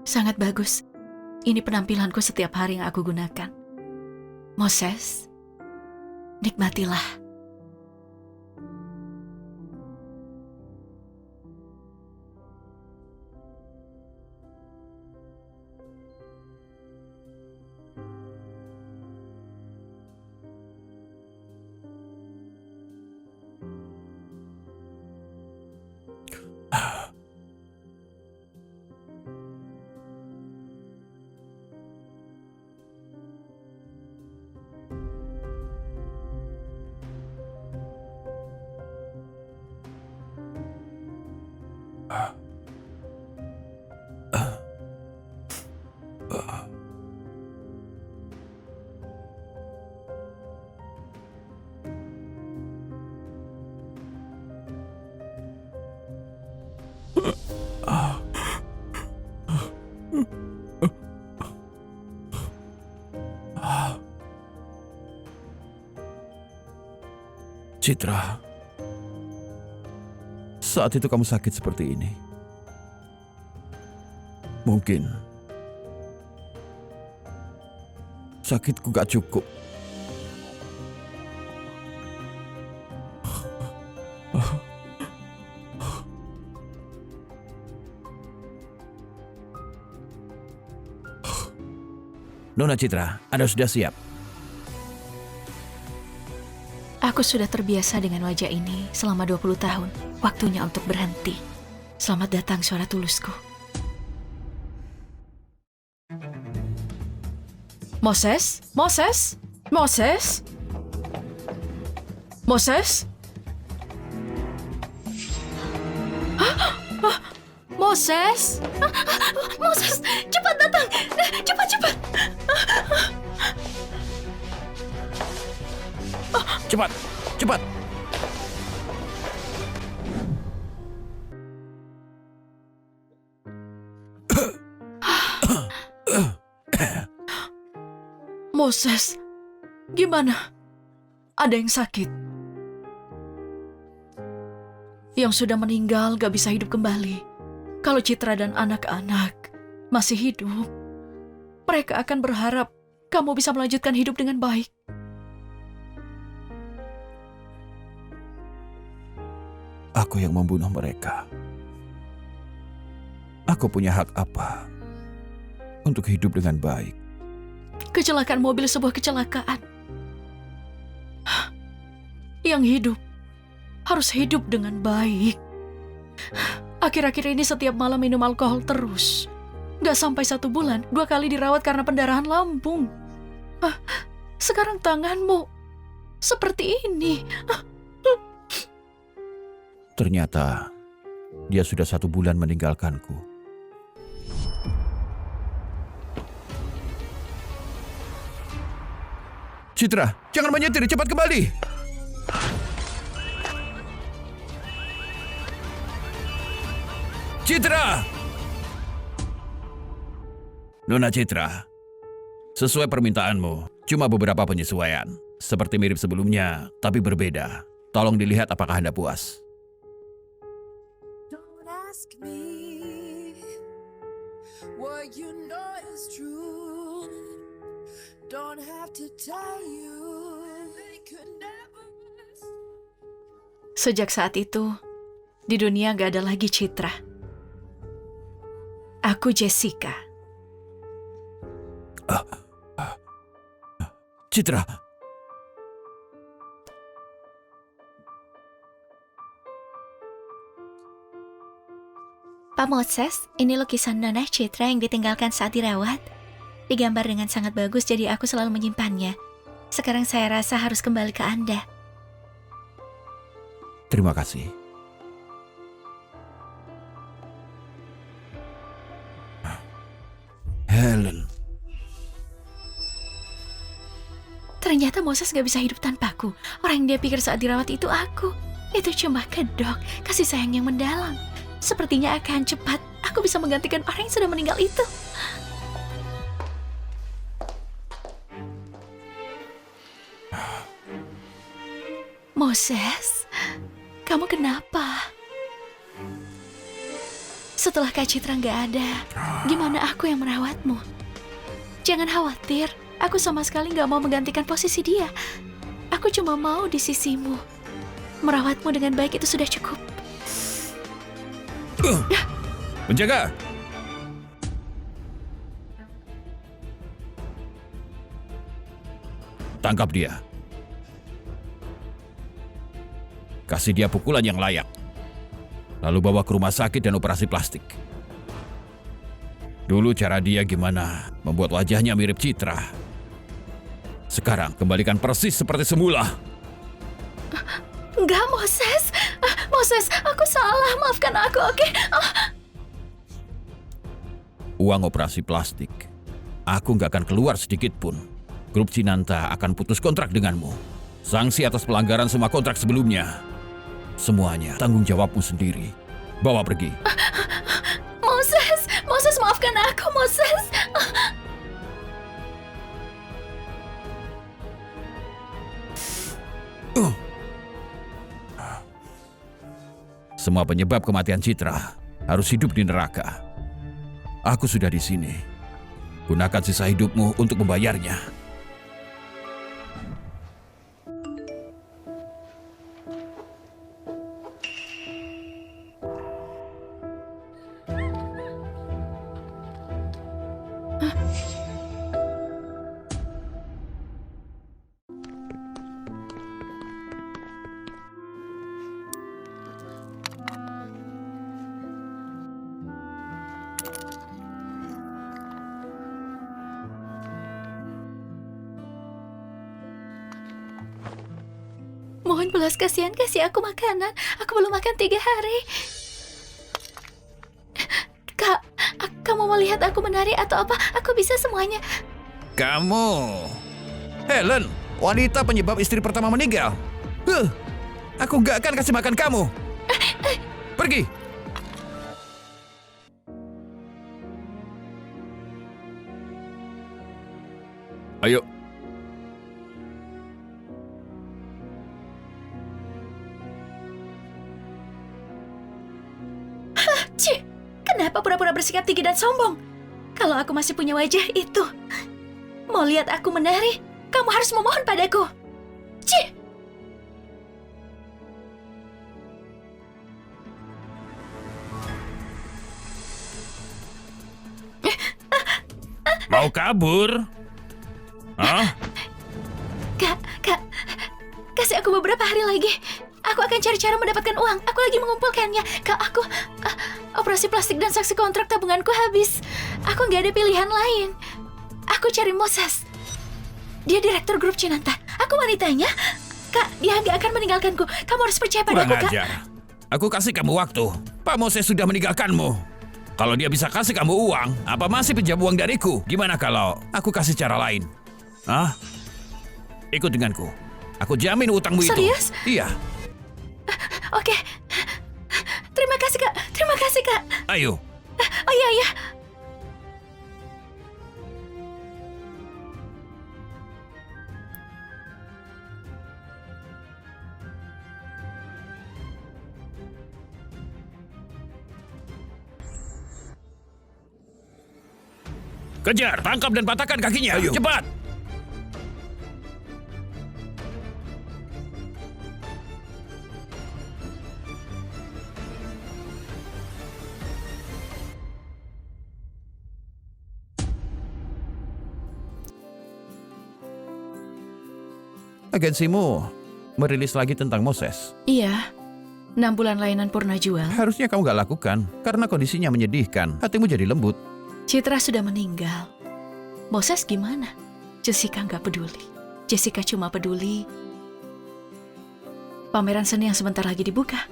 S1: Sangat bagus. Ini penampilanku setiap hari yang aku gunakan. Moses, nikmatilah. Citra, saat itu kamu sakit seperti ini. Mungkin sakitku gak cukup. Nona Citra, Anda sudah siap? Aku sudah terbiasa dengan wajah ini selama 20 tahun. Waktunya untuk berhenti. Selamat datang suara tulusku. Moses? Moses? Moses? Moses? Moses? Moses, cepat datang! Cepat!
S3: Cepat!
S1: Moses, gimana? Ada yang sakit? Yang sudah meninggal gak bisa hidup kembali. Kalau Citra dan anak-anak masih hidup, mereka akan berharap kamu bisa melanjutkan hidup dengan baik.
S3: Aku yang membunuh mereka. Aku punya hak apa untuk hidup dengan baik?
S1: Kecelakaan mobil sebuah kecelakaan. Yang hidup harus hidup dengan baik. Akhir-akhir ini setiap malam minum alkohol terus. Gak sampai 1 bulan, 2 kali dirawat karena pendarahan lambung. Sekarang tanganmu seperti ini.
S3: Ternyata dia sudah 1 bulan meninggalkanku. Citra, jangan menyetir, cepat kembali. Citra! Nona Citra, sesuai permintaanmu, cuma beberapa penyesuaian. Seperti mirip sebelumnya, tapi berbeda. Tolong dilihat apakah Anda puas.
S5: Don't ask me what you know is true. Don't have to tell you they could never.
S1: Sejak saat itu, di dunia gak ada lagi Citra. Aku Jessica.
S3: Citra,
S2: Pak Moses, ini lukisan Nona Citra yang ditinggalkan saat dirawat. Digambar dengan sangat bagus, jadi aku selalu menyimpannya. Sekarang saya rasa harus kembali ke Anda.
S3: terima kasih. Helen,
S2: Ternyata Moses gak bisa hidup tanpaku. Orang yang dia pikir saat dirawat itu aku. Itu cuma kedok, kasih sayang yang mendalam. Sepertinya akan cepat aku bisa menggantikan orang yang sudah meninggal itu. Moses, kamu kenapa? Setelah Kak Citra gak ada, gimana aku yang merawatmu? Jangan khawatir, aku sama sekali gak mau menggantikan posisi dia. Aku cuma mau di sisimu. Merawatmu dengan baik itu sudah cukup.
S4: Penjaga!
S3: tangkap dia. Kasih dia pukulan yang layak. Lalu bawa ke rumah sakit dan operasi plastik. Dulu cara dia gimana membuat wajahnya mirip Citra. Sekarang kembalikan persis seperti semula.
S2: Enggak, Moses. Moses, aku salah. Maafkan aku, oke?
S3: Uang operasi plastik. Aku nggak akan keluar sedikit pun. Grup Cinanta akan putus kontrak denganmu. Sanksi atas pelanggaran semua kontrak sebelumnya. Semuanya tanggung jawabmu sendiri. Bawa pergi.
S2: Moses, Moses, maafkan aku, Moses.
S3: Semua penyebab kematian Citra harus hidup di neraka. Aku sudah di sini. Gunakan sisa hidupmu untuk membayarnya.
S2: Mohon belas kasihan, kasih aku makanan. Aku belum makan 3 hari. Kak, kamu mau lihat aku menari atau apa? Aku bisa semuanya.
S3: Kamu, Helen, wanita penyebab istri pertama meninggal. Aku gak akan kasih makan kamu. Pergi.
S4: Ayo.
S2: Cih, kenapa pura-pura bersikap tinggi dan sombong? Kalau aku masih punya wajah itu, mau lihat aku menari, kamu harus memohon padaku. Cih!
S4: Mau kabur? Hah?
S2: Kak, kasih aku beberapa hari lagi. Aku akan cari cara mendapatkan uang. Aku lagi mengumpulkannya. Kak, aku operasi plastik dan saksi kontrak tabunganku habis. Aku nggak ada pilihan lain. Aku cari Moses. Dia direktur grup Cinanta. Aku wanitanya. Kak, dia nggak akan meninggalkanku. Kamu harus percaya
S3: Kurang
S2: padaku, Kak.
S3: ajar. Aku kasih kamu waktu. Pak Moses sudah meninggalkanmu. Kalau dia bisa kasih kamu uang, apa masih pinjam uang dariku? Gimana kalau aku kasih cara lain? Hah? Ikut denganku. Aku jamin utangmu itu.
S2: Serius?
S3: Iya.
S2: Oke. Terima kasih, Kak. Terima kasih, Kak.
S3: Ayo.
S2: Oh iya, iya.
S3: Kejar, tangkap dan patahkan kakinya. Ayo. Cepat. Agensimu merilis lagi tentang Moses.
S1: Iya, 6 bulan layanan purna jual.
S3: Harusnya kamu gak lakukan, karena kondisinya menyedihkan. Hatimu jadi lembut.
S1: Citra sudah meninggal. Moses gimana? Jessica nggak peduli. Jessica cuma peduli pameran seni yang sebentar lagi dibuka.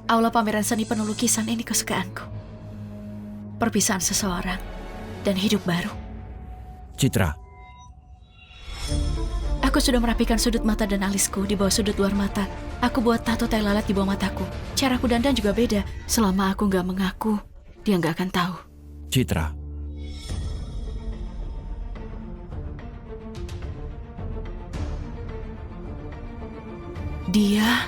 S1: Aula pameran seni penuh lukisan ini kesukaanku. Perpisahan seseorang dan hidup baru.
S3: Citra,
S1: Aku sudah merapikan sudut mata dan alisku di bawah sudut luar mata. Aku buat tato tai lalat di bawah mataku. Caraku dandan juga beda. Selama aku nggak mengaku, dia nggak akan tahu.
S3: Citra.
S1: Dia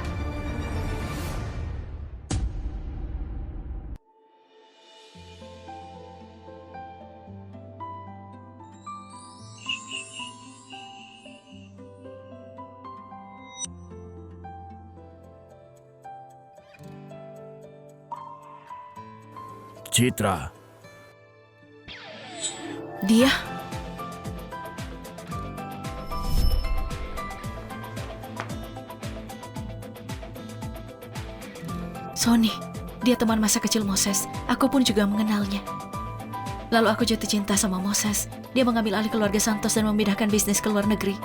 S3: Citra.
S1: Dia Sony, dia teman masa kecil Moses. Aku pun juga mengenalnya. Lalu aku jatuh cinta sama Moses. Dia mengambil alih keluarga Santos dan memindahkan bisnis ke luar negeri.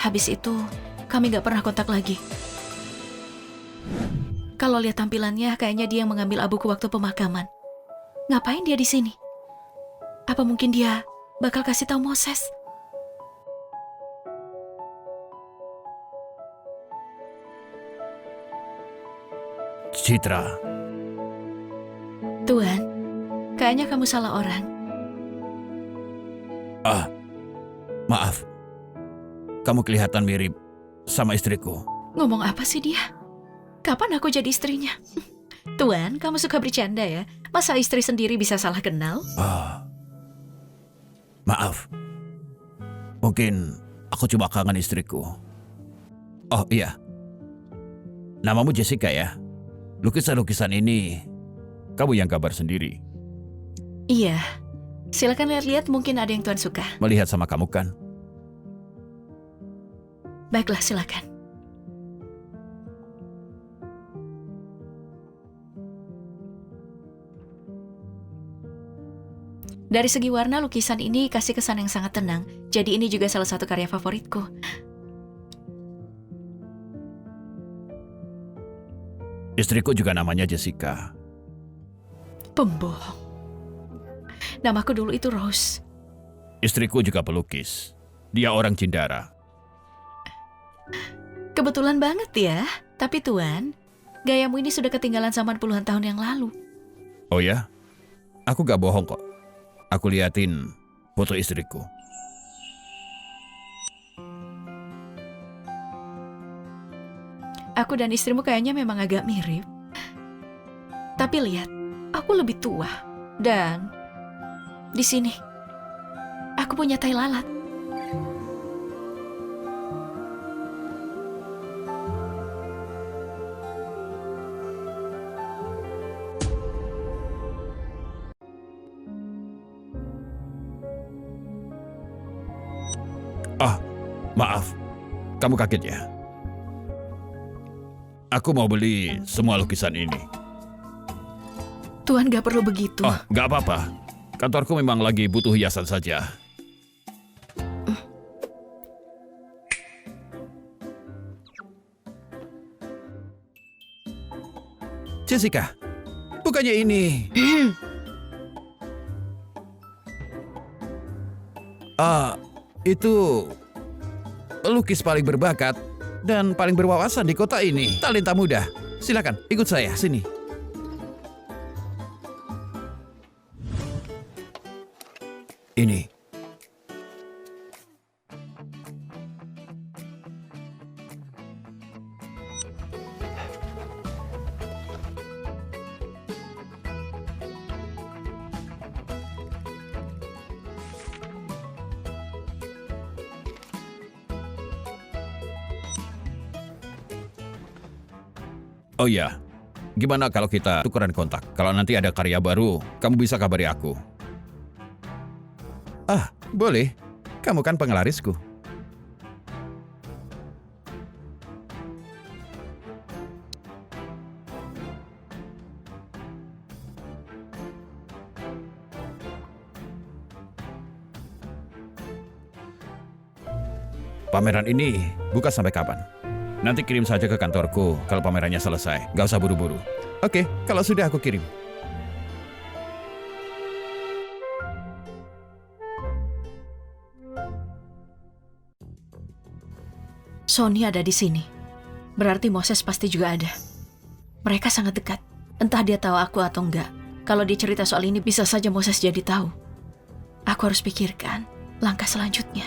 S1: Habis itu, kami gak pernah kontak lagi. Kalau lihat tampilannya, kayaknya dia yang mengambil abuku waktu pemakaman. Ngapain dia di sini? Apa mungkin dia bakal kasih tahu Moses?
S3: Citra.
S1: Tuan, kayaknya kamu salah orang.
S3: Maaf. Kamu kelihatan mirip sama istriku.
S1: Ngomong apa sih dia? Kapan aku jadi istrinya? Tuan, kamu suka bercanda ya? Masa istri sendiri bisa salah kenal?
S3: Maaf. Mungkin aku cuma kangen istriku. Oh iya. Namamu Jessica ya? Lukisan-lukisan ini kamu yang gambar sendiri.
S1: Iya. Silakan lihat-lihat, mungkin ada yang Tuan suka.
S3: Melihat sama kamu kan?
S1: Baiklah, silakan. Dari segi warna, lukisan ini kasih kesan yang sangat tenang. Jadi ini juga salah satu karya favoritku.
S3: Istriku juga namanya Jessica.
S1: Pembohong. Namaku dulu itu Rose.
S3: Istriku juga pelukis. Dia orang Cindara.
S1: Kebetulan banget ya. Tapi Tuan, gayamu ini sudah ketinggalan zaman puluhan tahun yang lalu.
S3: Oh ya? Aku gak bohong kok. Aku liatin foto istriku.
S1: Aku dan istrimu kayaknya memang agak mirip. Tapi lihat, aku lebih tua. Dan di sini, aku punya tai lalat.
S3: Maaf, kamu kaget ya? Aku mau beli semua lukisan ini.
S1: Tuan gak perlu begitu.
S3: Oh, gak apa-apa. Kantorku memang lagi butuh hiasan saja. Jessica, bukannya ini. Itu pelukis paling berbakat dan paling berwawasan di kota ini. Talenta muda. Silakan, ikut saya sini. Ini.
S4: Oh iya, gimana kalau kita tukeran kontak? Kalau nanti ada karya baru, kamu bisa kabari aku.
S3: Boleh. Kamu kan penglarisku.
S4: Pameran ini buka sampai kapan? Nanti kirim saja ke kantorku kalau pamerannya selesai. Gak usah buru-buru.
S3: Oke, kalau sudah aku kirim.
S1: Sony ada di sini. Berarti Moses pasti juga ada. Mereka sangat dekat. Entah dia tahu aku atau enggak. Kalau dia cerita soal ini, bisa saja Moses jadi tahu. Aku harus pikirkan langkah selanjutnya.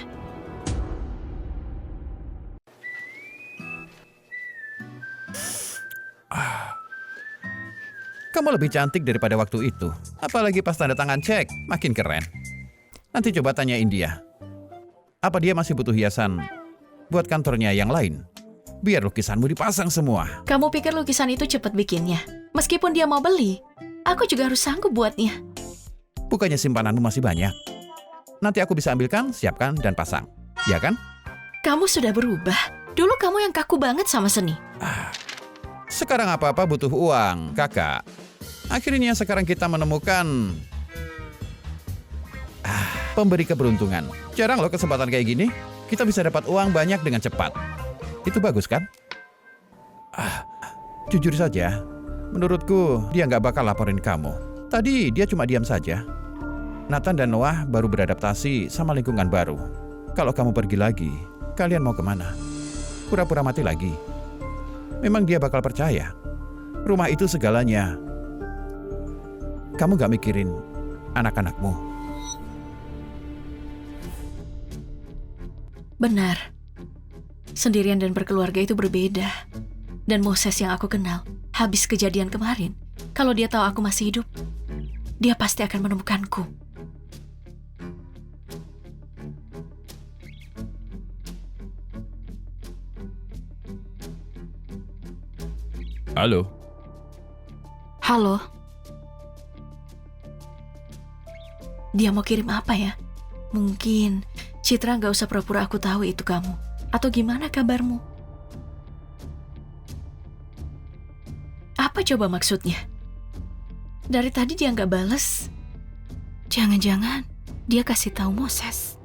S3: Kamu lebih cantik daripada waktu itu. Apalagi pas tanda tangan cek, makin keren. Nanti coba tanyain dia. Apa dia masih butuh hiasan buat kantornya yang lain? Biar lukisanmu dipasang semua.
S1: Kamu pikir lukisan itu cepat bikinnya? Meskipun dia mau beli, aku juga harus sanggup buatnya.
S3: Bukannya simpananmu masih banyak? Nanti aku bisa ambilkan, siapkan, dan pasang. Ya kan?
S1: Kamu sudah berubah. Dulu kamu yang kaku banget sama seni.
S3: Sekarang apa-apa butuh uang, kakak. Akhirnya sekarang kita menemukan pemberi keberuntungan. Jarang loh kesempatan kayak gini. Kita bisa dapat uang banyak dengan cepat. Itu bagus kan? Jujur saja, menurutku dia nggak bakal laporin kamu. Tadi dia cuma diam saja. Nathan dan Noah baru beradaptasi sama lingkungan baru. Kalau kamu pergi lagi, kalian mau kemana? Pura-pura mati lagi? Memang dia bakal percaya. Rumah itu segalanya. Kamu nggak mikirin anak-anakmu.
S1: Benar. Sendirian dan berkeluarga itu berbeda. Dan Moses yang aku kenal, habis kejadian kemarin, kalau dia tahu aku masih hidup, dia pasti akan menemukanku.
S4: Halo,
S1: Halo? Dia mau kirim apa ya? Mungkin Citra nggak usah pura-pura aku tahu itu kamu. Atau gimana kabarmu? Apa coba maksudnya? Dari tadi dia nggak bales. Jangan-jangan dia kasih tahu Moses.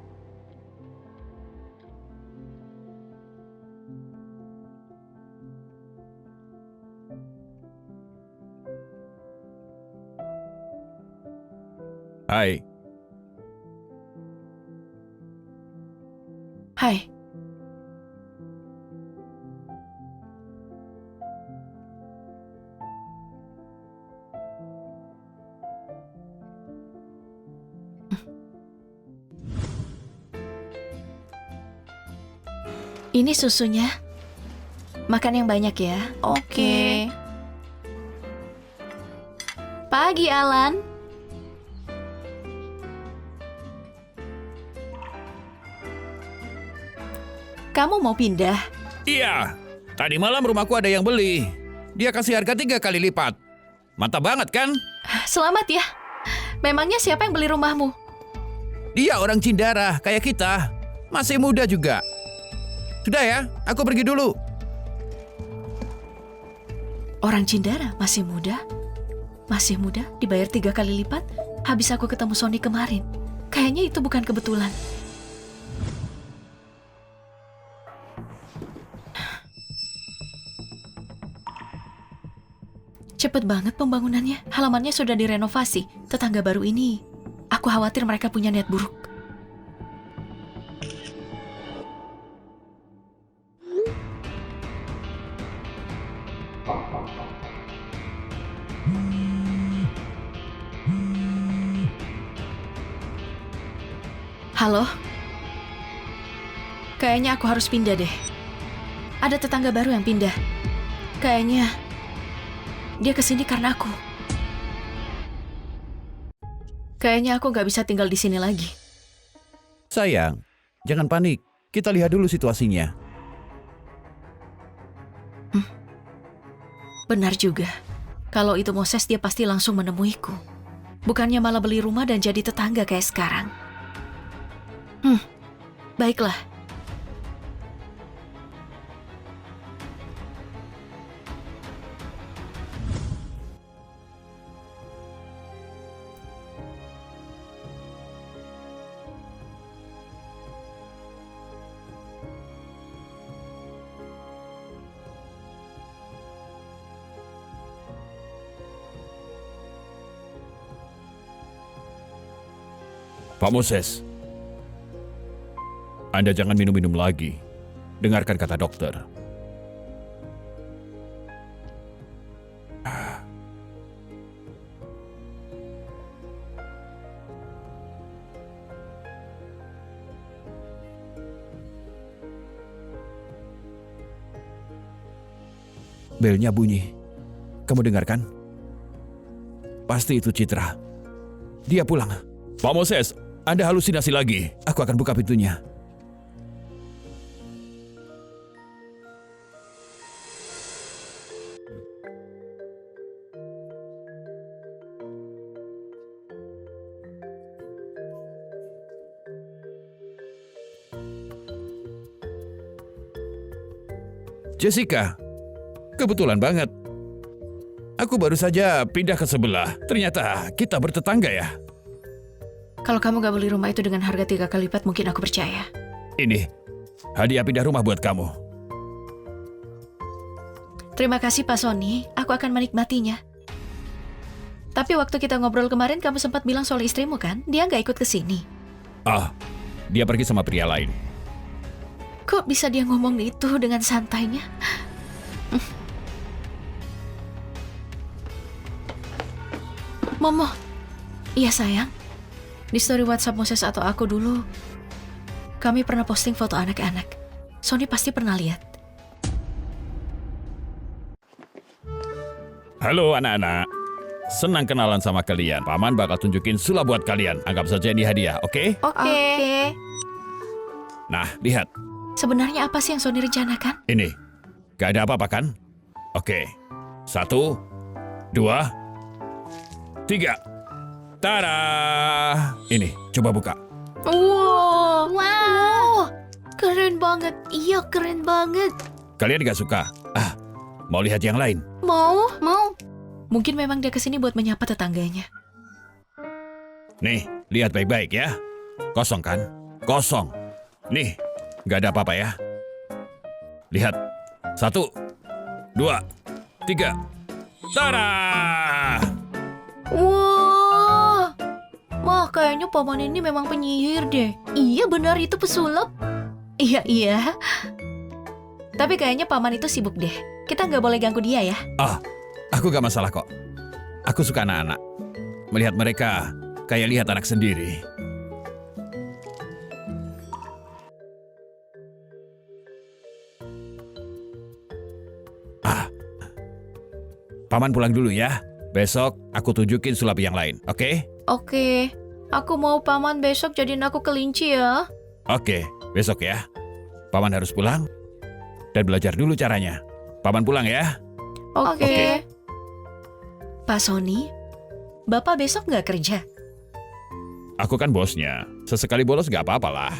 S4: hai.
S1: Hai. Ini susunya. Makan yang banyak ya.
S2: Oke. Pagi, Alan.
S1: Kamu mau pindah?
S3: Iya, tadi malam rumahku ada yang beli. Dia kasih harga 3 kali lipat. Mantap banget kan?
S1: Selamat ya. Memangnya siapa yang beli rumahmu?
S3: Dia orang Cindara, kayak kita. Masih muda juga. Sudah ya, aku pergi dulu.
S1: Orang Cindara masih muda? Masih muda, dibayar 3 kali lipat? Habis aku ketemu Sony kemarin. Kayaknya itu bukan kebetulan. Cepet banget pembangunannya. Halamannya sudah direnovasi. Tetangga baru ini, aku khawatir mereka punya niat buruk. Halo? Kayaknya aku harus pindah deh. Ada tetangga baru yang pindah. Kayaknya dia kesini karena aku. Kayaknya aku nggak bisa tinggal di sini lagi.
S3: Sayang, jangan panik. Kita lihat dulu situasinya.
S1: Benar juga. Kalau itu Moses, dia pasti langsung menemuiku. Bukannya malah beli rumah dan jadi tetangga kayak sekarang. Baiklah.
S4: Pak Moses, Anda jangan minum-minum lagi. Dengarkan kata dokter.
S3: Belnya bunyi. Kamu dengarkan? Pasti itu Citra. Dia pulang.
S4: Pak Moses, Anda halusinasi lagi.
S3: Aku akan buka pintunya.
S4: Jessica, kebetulan banget. Aku baru saja pindah ke sebelah. Ternyata kita bertetangga ya.
S1: Kalau kamu gak beli rumah itu dengan harga 3 kali lipat, mungkin aku percaya.
S4: Ini, hadiah pindah rumah buat kamu.
S1: Terima kasih Pak Sony, aku akan menikmatinya. Tapi waktu kita ngobrol kemarin, kamu sempat bilang soal istrimu kan? Dia gak ikut ke sini.
S4: Ah, dia pergi sama pria lain.
S1: Kok bisa dia ngomong itu dengan santainya? Momo. Iya sayang. Di story WhatsApp Moses atau aku dulu, kami pernah posting foto anak-anak. Sony pasti pernah lihat.
S4: Halo anak-anak. Senang kenalan sama kalian. Paman bakal tunjukin sulap buat kalian. Anggap saja ini hadiah, oke?
S1: Oke.
S4: Nah, lihat.
S1: Sebenarnya apa sih yang Sony rencanakan?
S4: Ini. Gak ada apa-apa kan? Oke. 1, 2, 3. Tada! Ini, coba buka.
S1: Wow. Keren banget. Iya, keren banget.
S4: Kalian gak suka? Ah, mau lihat yang lain?
S1: Mau? Mungkin memang dia kesini buat menyapa tetangganya.
S4: Nih, lihat baik-baik ya. Kosong kan? Kosong. Nih, gak ada apa-apa ya. Lihat. 1, 2, 3. Tada!
S1: Wah, kayaknya paman ini memang penyihir deh. Iya, benar itu pesulap. Iya. Tapi kayaknya paman itu sibuk deh. Kita nggak boleh ganggu dia ya.
S4: Ah, aku gak masalah kok. Aku suka anak-anak. Melihat mereka kayak lihat anak sendiri. Paman pulang dulu ya. Besok aku tunjukin sulap yang lain, oke?
S1: Oke. Aku mau paman besok jadiin aku kelinci ya.
S4: Oke, besok ya. Paman harus pulang dan belajar dulu caranya. Paman pulang ya.
S1: Oke. Pak Sony, Bapak besok nggak kerja?
S4: Aku kan bosnya. Sesekali bolos gak apa-apa lah.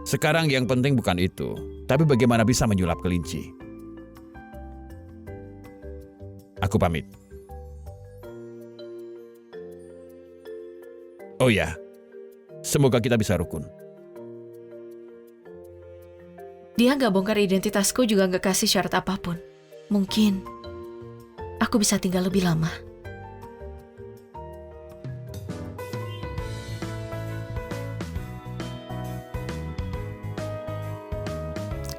S4: Sekarang yang penting bukan itu, tapi bagaimana bisa menyulap kelinci. Aku pamit. Oh ya, semoga kita bisa rukun.
S1: Dia nggak bongkar identitasku juga nggak kasih syarat apapun. Mungkin aku bisa tinggal lebih lama.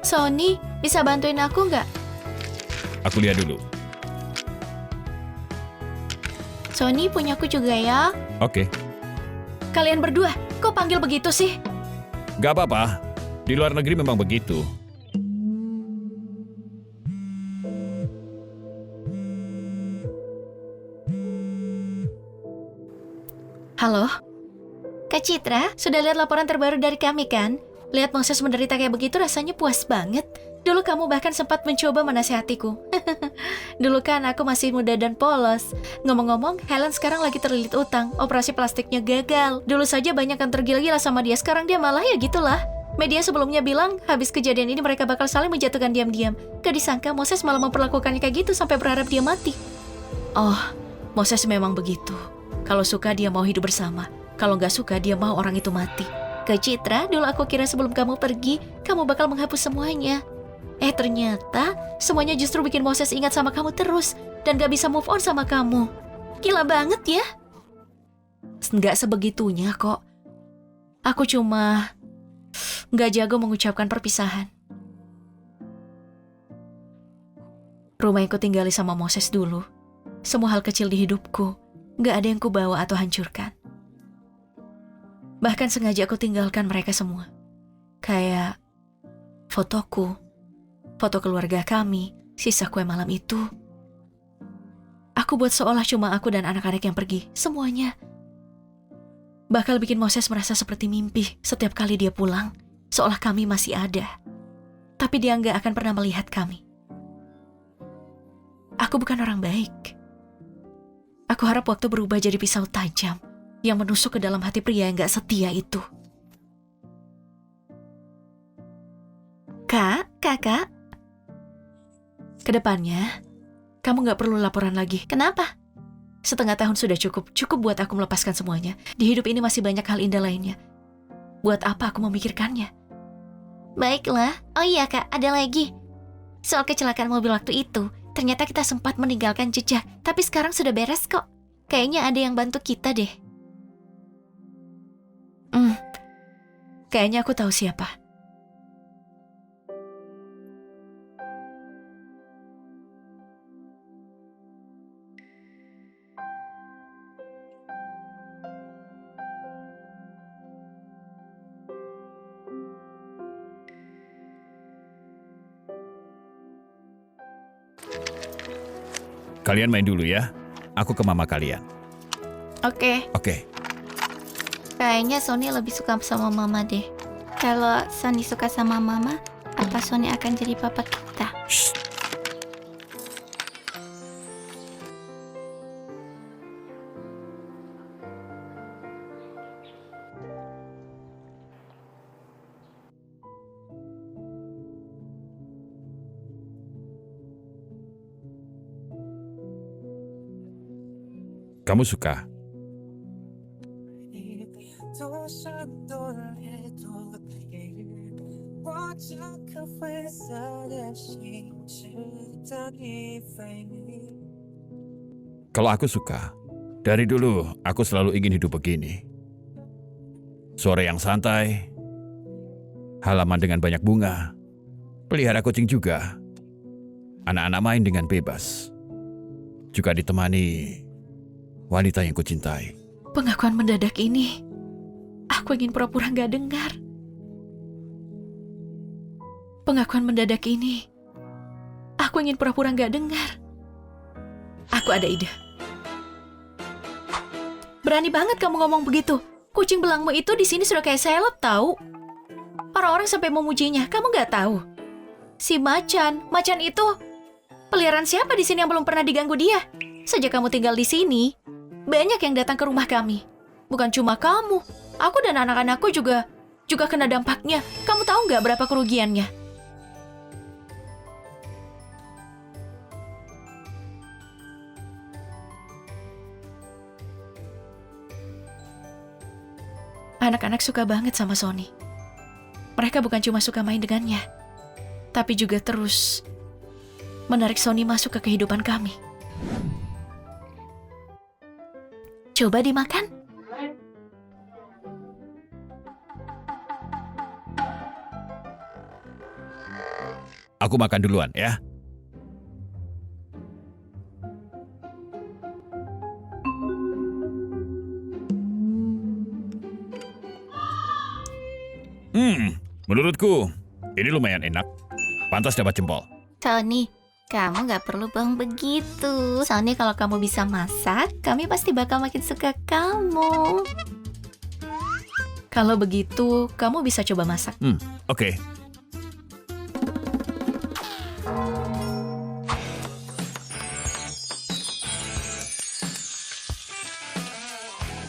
S2: Sony, bisa bantuin aku nggak?
S4: Aku lihat dulu.
S2: Sony, punyaku juga ya.
S4: Oke,
S1: Kalian berdua, kok panggil begitu sih?
S4: gak apa-apa. Di luar negeri memang begitu.
S1: Halo?
S2: Kak Citra, sudah lihat laporan terbaru dari kami kan? Lihat Moses menderita kayak begitu rasanya puas banget. Dulu kamu bahkan sempat mencoba menasehatiku. Dulu kan aku masih muda dan polos. Ngomong-ngomong, Helen sekarang lagi terlilit utang. Operasi plastiknya gagal. Dulu saja banyak yang tergila-gila sama dia. Sekarang dia malah ya gitulah. Media sebelumnya bilang, habis kejadian ini mereka bakal saling menjatuhkan diam-diam. Gak disangka Moses malah memperlakukannya kayak gitu sampai berharap dia mati.
S1: Oh, Moses memang begitu. Kalau suka dia mau hidup bersama. Kalau nggak suka dia mau orang itu mati.
S2: Kak Citra, dulu aku kira sebelum kamu pergi, kamu bakal menghapus semuanya. Ternyata semuanya justru bikin Moses ingat sama kamu terus dan gak bisa move on sama kamu. Gila banget ya.
S1: Nggak sebegitunya kok. Aku cuma nggak jago mengucapkan perpisahan. Rumah yang kutinggali sama Moses dulu, semua hal kecil di hidupku, nggak ada yang kubawa atau hancurkan. Bahkan sengaja aku tinggalkan mereka semua. Kayak fotoku, foto keluarga kami, sisa kue malam itu. Aku buat seolah cuma aku dan anak-anak yang pergi, semuanya. Bakal bikin Moses merasa seperti mimpi setiap kali dia pulang, seolah kami masih ada. Tapi dia nggak akan pernah melihat kami. Aku bukan orang baik. Aku harap waktu berubah jadi pisau tajam yang menusuk ke dalam hati pria yang nggak setia itu.
S2: Kakak,
S1: Kedepannya, kamu nggak perlu laporan lagi.
S2: kenapa?
S1: Setengah tahun sudah cukup buat aku melepaskan semuanya. Di hidup ini masih banyak hal indah lainnya. Buat apa aku memikirkannya?
S2: Baiklah. Oh iya kak, ada lagi. Soal kecelakaan mobil waktu itu, ternyata kita sempat meninggalkan jejak, tapi sekarang sudah beres kok. Kayaknya ada yang bantu kita deh.
S1: Kayaknya aku tahu siapa.
S4: Kalian main dulu ya. Aku ke mama kalian.
S2: Oke.
S3: Oke,
S2: Kayaknya Sony lebih suka sama mama deh. Kalau Sony suka sama mama, apa Sony akan jadi papa kita?
S3: shh.
S4: Kamu suka? Kalau aku suka, dari dulu aku selalu ingin hidup begini. Sore yang santai, halaman dengan banyak bunga, pelihara kucing juga, anak-anak main dengan bebas, juga ditemani wanita yang kucintai.
S1: Pengakuan mendadak ini, aku ingin pura-pura nggak dengar. Pengakuan mendadak ini, aku ingin pura-pura nggak dengar. Aku ada ide. Berani banget kamu ngomong begitu. Kucing belangmu itu di sini sudah kayak seleb tahu. Orang-orang sampai memujinya, kamu nggak tahu. Si Macan itu peliharaan siapa di sini yang belum pernah diganggu dia? Sejak kamu tinggal di sini, banyak yang datang ke rumah kami. Bukan cuma kamu, aku dan anak-anakku juga kena dampaknya. Kamu tahu nggak berapa kerugiannya? Anak-anak suka banget sama Sony. Mereka bukan cuma suka main dengannya, tapi juga terus menarik Sony masuk ke kehidupan kami.
S2: Coba dimakan.
S4: Aku makan duluan ya. Menurutku ini lumayan enak. Pantas dapat jempol.
S2: Tony, kamu gak perlu bohong begitu. Soalnya kalau kamu bisa masak, kami pasti bakal makin suka kamu.
S1: Kalau begitu, kamu bisa coba masak.
S4: Oke.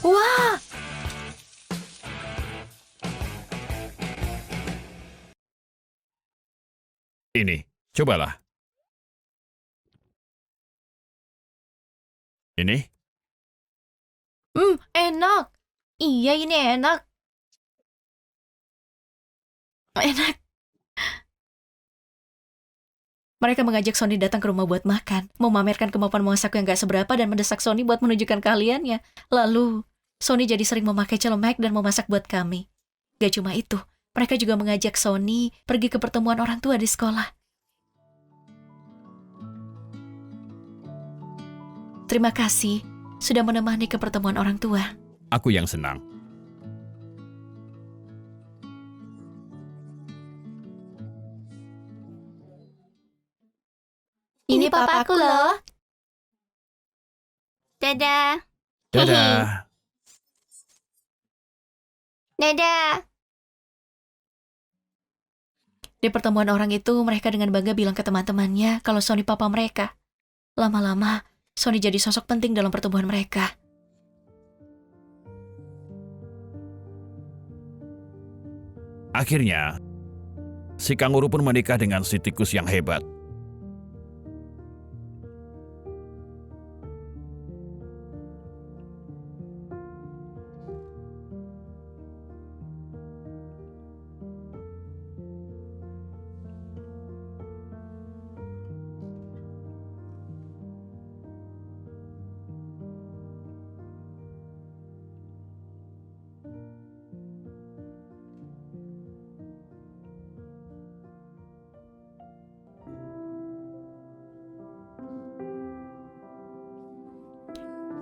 S2: Wah,
S4: Ini, cobalah. Ini,
S2: enak. Iya, ini enak. Enak.
S1: Mereka mengajak Sony datang ke rumah buat makan, memamerkan kemampuan memasak yang gak seberapa dan mendesak Sony buat menunjukkan keahliannya. Lalu, Sony jadi sering memakai celemek dan memasak buat kami. Gak cuma itu, mereka juga mengajak Sony pergi ke pertemuan orang tua di sekolah. Terima kasih sudah menemani ke pertemuan orang tua.
S4: aku yang senang.
S2: Ini papaku loh. Dadah.
S3: Dadah.
S2: Dadah.
S1: Di pertemuan orang itu, mereka dengan bangga bilang ke teman-temannya kalau Sony papa mereka. Lama-lama, Sony jadi sosok penting dalam pertumbuhan mereka.
S4: Akhirnya, si kanguru pun menikah dengan si tikus yang hebat.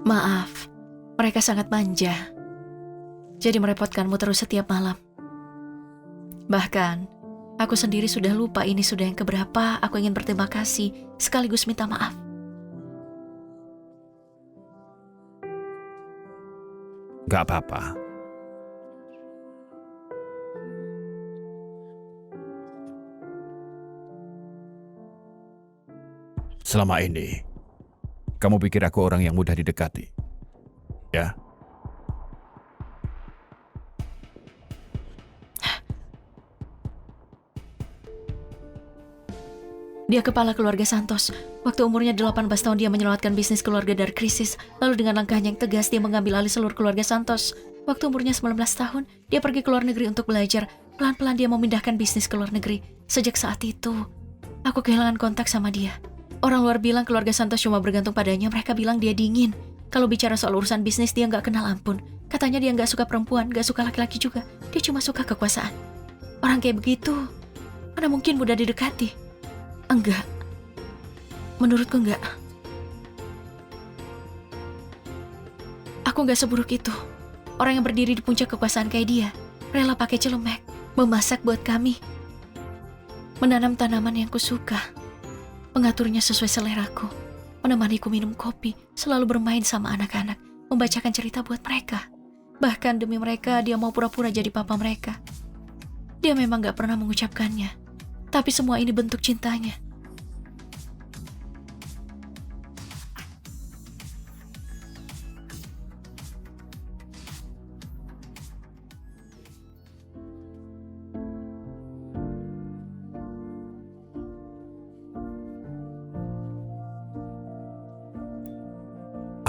S1: Maaf, mereka sangat manja. Jadi merepotkanmu terus setiap malam. Bahkan, aku sendiri sudah lupa ini sudah yang keberapa. Aku ingin berterima kasih sekaligus minta maaf.
S3: Gak apa-apa. Selama ini, kamu pikir aku orang yang mudah didekati? Ya?
S1: Dia kepala keluarga Santos. Waktu umurnya 18 tahun dia menyelamatkan bisnis keluarga dari krisis. Lalu dengan langkahnya yang tegas dia mengambil alih seluruh keluarga Santos. Waktu umurnya 19 tahun, dia pergi ke luar negeri untuk belajar. Pelan-pelan dia memindahkan bisnis ke luar negeri. Sejak saat itu, aku kehilangan kontak sama dia. Orang luar bilang keluarga Santos cuma bergantung padanya. Mereka bilang dia dingin. Kalau bicara soal urusan bisnis, dia nggak kenal ampun. Katanya dia nggak suka perempuan, nggak suka laki-laki juga. Dia cuma suka kekuasaan. Orang kayak begitu, mana mungkin mudah didekati? Enggak. Menurutku enggak. Aku nggak seburuk itu. Orang yang berdiri di puncak kekuasaan kayak dia, rela pakai celemek, memasak buat kami, menanam tanaman yang kusuka, mengaturnya sesuai seleraku, menemaniku minum kopi, selalu bermain sama anak-anak, membacakan cerita buat mereka. Bahkan demi mereka, dia mau pura-pura jadi papa mereka. Dia memang gak pernah mengucapkannya, tapi semua ini bentuk cintanya.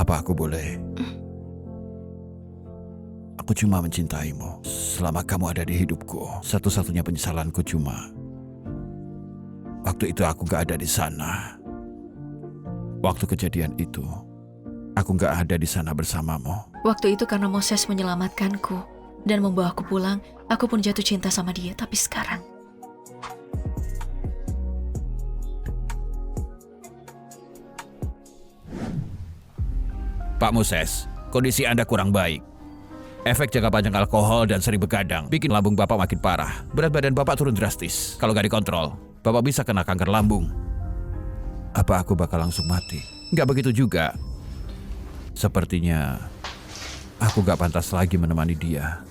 S3: Apa aku boleh? Aku cuma mencintaimu. Selama kamu ada di hidupku, satu-satunya penyesalanku cuma waktu itu aku gak ada di sana. Waktu kejadian itu, Aku nggak ada di sana bersamamu.
S1: Waktu itu karena Moses menyelamatkanku dan membawa aku pulang, aku pun jatuh cinta sama dia. Tapi sekarang,
S3: Pak Moses, kondisi Anda kurang baik. Efek jangka panjang alkohol dan sering begadang bikin lambung Bapak makin parah. Berat badan Bapak turun drastis. Kalau nggak dikontrol, Bapak bisa kena kanker lambung. Apa aku bakal langsung mati? Nggak begitu juga. Sepertinya aku nggak pantas lagi menemani dia.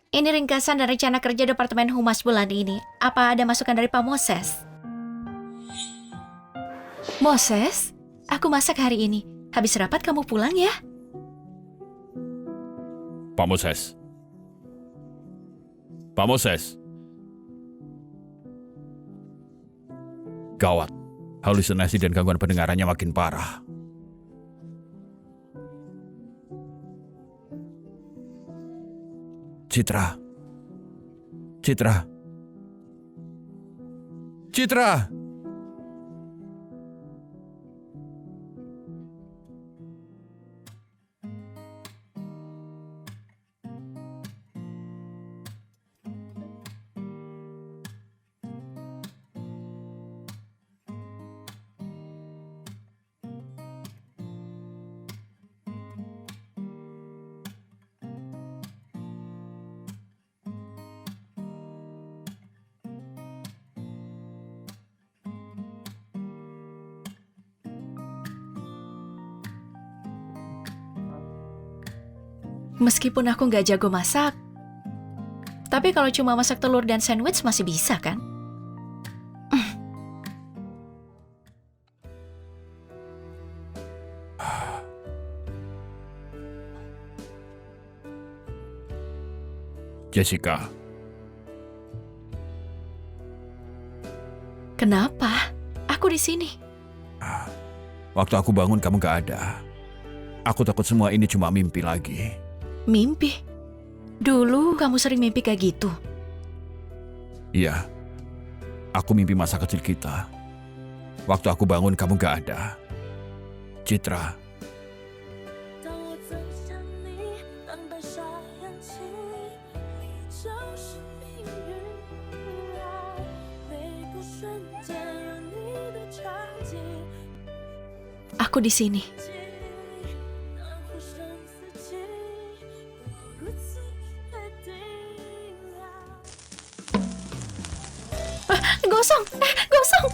S2: Ini ringkasan dan rencana kerja Departemen Humas bulan ini. Apa ada masukan dari Pak Moses?
S1: Moses, aku masak hari ini. Habis rapat kamu pulang ya?
S4: Pak Moses. Pak Moses. Gawat. Halusinasi dan gangguan pendengarannya makin parah.
S3: Citra. Citra. Citra.
S1: Meskipun aku nggak jago masak, tapi kalau cuma masak telur dan sandwich masih bisa kan?
S4: Jessica,
S1: Kenapa? Aku di sini.
S3: Waktu aku bangun kamu gak ada. Aku takut semua ini cuma mimpi lagi.
S1: Mimpi? Dulu kamu sering mimpi kayak gitu.
S3: Iya, aku mimpi masa kecil kita. Waktu aku bangun kamu gak ada. Citra,
S5: 当我走向你，当白沙扬起，你就是命运啊！每个瞬间有你的场景，
S1: Aku di sini.
S5: 那火生四季，我如此确定啊！
S1: Gosong! Gosong!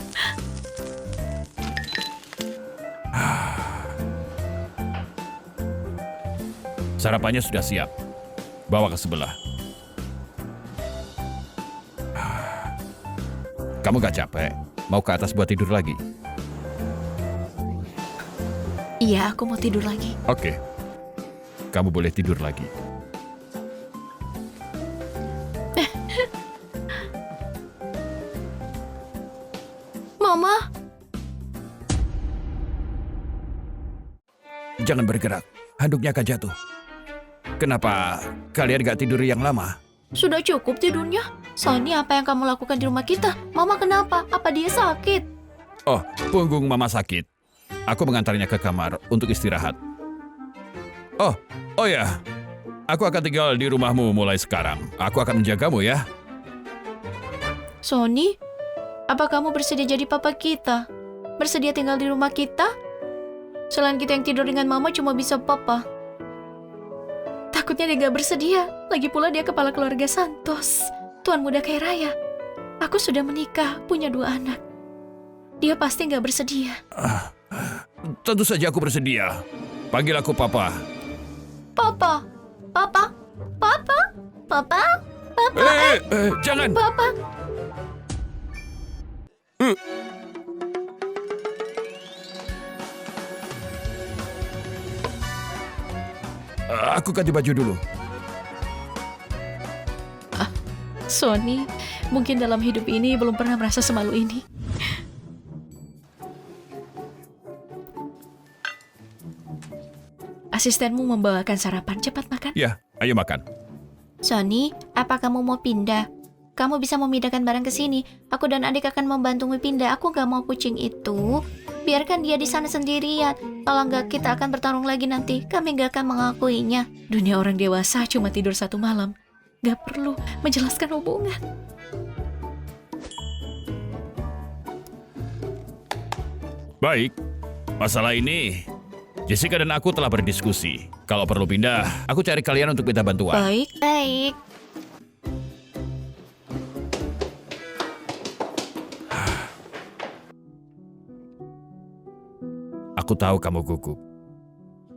S4: sarapannya sudah siap. Bawa ke sebelah. Kamu gak capek? Mau ke atas buat tidur lagi?
S1: Iya, aku mau tidur lagi.
S4: Oke. Kamu boleh tidur lagi.
S1: Mama!
S3: jangan bergerak. Handuknya akan jatuh. Kenapa kalian gak tidur yang lama?
S2: Sudah cukup tidurnya. Sony, apa yang kamu lakukan di rumah kita? Mama kenapa? Apa dia sakit?
S3: Oh, punggung mama sakit. Aku mengantarnya ke kamar untuk istirahat. Oh ya. Aku akan tinggal di rumahmu mulai sekarang. Aku akan menjagamu ya.
S2: Sony, apa kamu bersedia jadi papa kita? Bersedia tinggal di rumah kita? Selain kita yang tidur dengan mama cuma bisa papa. Takutnya dia gak bersedia. Lagi pula dia kepala keluarga Santos. Tuan muda kaya raya. Aku sudah menikah, punya 2 anak. Dia pasti gak bersedia.
S3: Tentu saja aku bersedia. Panggil aku Papa.
S2: Papa, papa, papa, papa, papa,
S3: Jangan.
S2: papa.
S3: Aku ganti baju dulu.
S1: Sony, mungkin dalam hidup ini belum pernah merasa semalu ini. Asistenmu membawakan sarapan, cepat makan.
S4: Ya, ayo makan.
S2: Sony, apa kamu mau pindah? Kamu bisa memindahkan barang ke sini. Aku dan adik akan membantumu pindah. Aku gak mau kucing itu. Biarkan dia di sana sendirian. Kalau nggak, kita akan bertarung lagi nanti. Kami gak akan mengakuinya.
S1: Dunia orang dewasa cuma tidur 1 malam. Gak perlu menjelaskan hubungan.
S4: Baik, masalah ini Jessica dan aku telah berdiskusi. Kalau perlu pindah, aku cari kalian untuk minta bantuan.
S1: Baik,
S2: Baik.
S4: Aku tahu kamu gugup.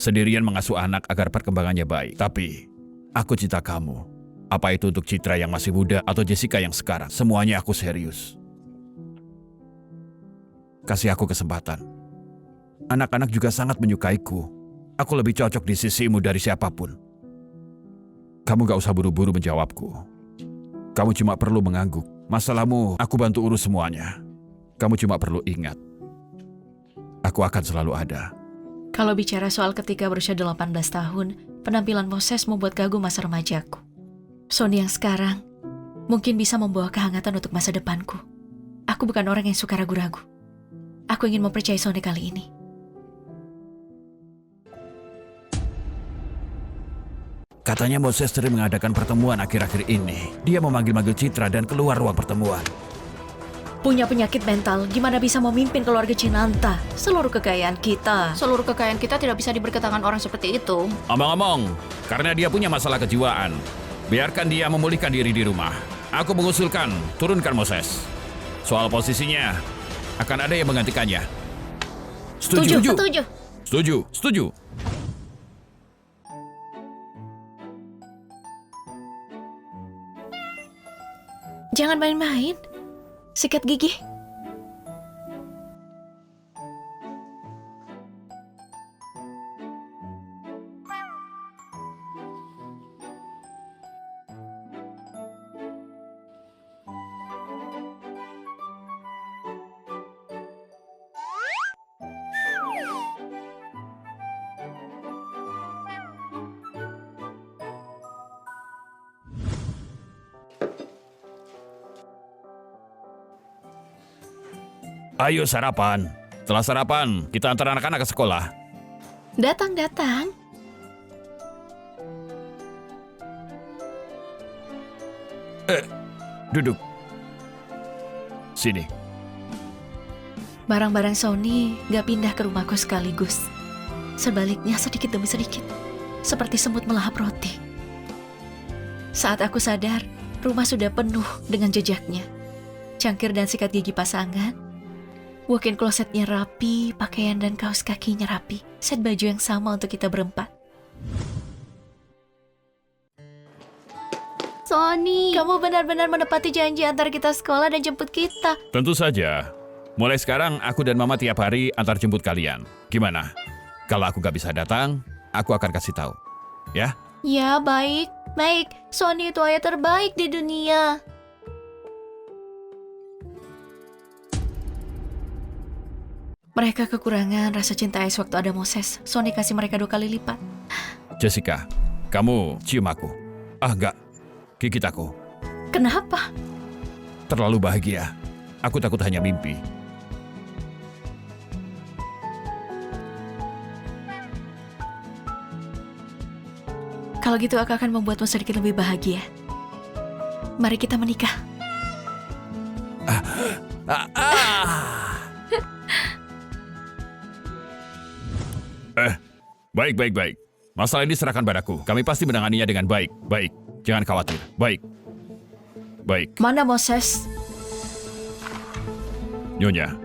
S4: Sendirian mengasuh anak agar perkembangannya baik. Tapi, aku cinta kamu. Apa itu untuk Citra yang masih muda atau Jessica yang sekarang? Semuanya aku serius. Kasih aku kesempatan. Anak-anak juga sangat menyukaiku. Aku lebih cocok di sisimu dari siapapun. Kamu gak usah buru-buru menjawabku. Kamu cuma perlu mengangguk. Masalahmu, aku bantu urus semuanya. Kamu cuma perlu ingat. Aku akan selalu ada.
S1: kalau bicara soal ketika berusia 18 tahun, penampilan Moses membuat kagum masa remajaku. Sony yang sekarang mungkin bisa membawa kehangatan untuk masa depanku. Aku bukan orang yang suka ragu-ragu. Aku ingin mempercayai Sony kali ini.
S3: Katanya Moses sering mengadakan pertemuan akhir-akhir ini. Dia memanggil-manggil Citra dan keluar ruang pertemuan.
S1: Punya penyakit mental, gimana bisa memimpin keluarga Cinanta? Seluruh kekayaan kita.
S2: Seluruh kekayaan kita tidak bisa diberi ke tangan orang seperti itu.
S4: Omong-omong, karena dia punya masalah kejiwaan, biarkan dia memulihkan diri di rumah. Aku mengusulkan, turunkan Moses. Soal posisinya, akan ada yang menggantikannya.
S1: Setuju.
S2: Setuju.
S4: Setuju, setuju.
S1: Jangan main-main. Sikat gigi.
S4: Ayo sarapan. Setelah sarapan, kita antar anak-anak ke sekolah.
S1: Datang.
S4: Duduk. Sini.
S1: Barang-barang Sony gak pindah ke rumahku sekaligus. Sebaliknya sedikit demi sedikit. Seperti semut melahap roti. Saat aku sadar, rumah sudah penuh dengan jejaknya. Cangkir dan sikat gigi pasangan. Walk-in klosetnya rapi, pakaian dan kaos kakinya rapi. Set baju yang sama untuk kita berempat.
S2: Sony.
S1: Kamu benar-benar menepati janji antar kita sekolah dan jemput kita.
S4: Tentu saja. Mulai sekarang, aku dan Mama tiap hari antar jemput kalian. Gimana? Kalau aku gak bisa datang, aku akan kasih tahu. Ya?
S2: Ya, baik. Baik, Sony itu ayah terbaik di dunia.
S1: Mereka kekurangan rasa cinta Ais waktu ada Moses. Sony kasih mereka 2 kali lipat.
S4: Jessica, kamu cium aku. Ah, enggak. Gigit aku.
S1: Kenapa?
S4: Terlalu bahagia. Aku takut hanya mimpi.
S1: Kalau gitu aku akan membuatmu sedikit lebih bahagia. Mari kita menikah.
S4: Baik. Masalah ini serahkan padaku. Kami pasti menanganinya dengan baik. Baik. Jangan khawatir. Baik.
S1: Mana Moses?
S4: Nyonya.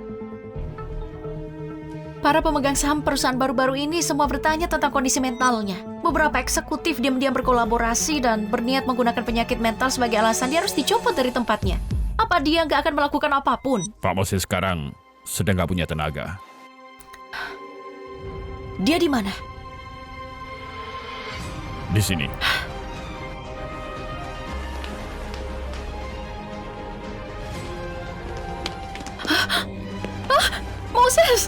S1: Para pemegang saham perusahaan baru-baru ini semua bertanya tentang kondisi mentalnya. Beberapa eksekutif diam-diam berkolaborasi dan berniat menggunakan penyakit mental sebagai alasan dia harus dicopot dari tempatnya. Apa dia nggak akan melakukan apapun?
S4: Pak Moses sekarang sedang gak punya tenaga.
S1: Dia di mana?
S4: Di sini.
S1: Moses!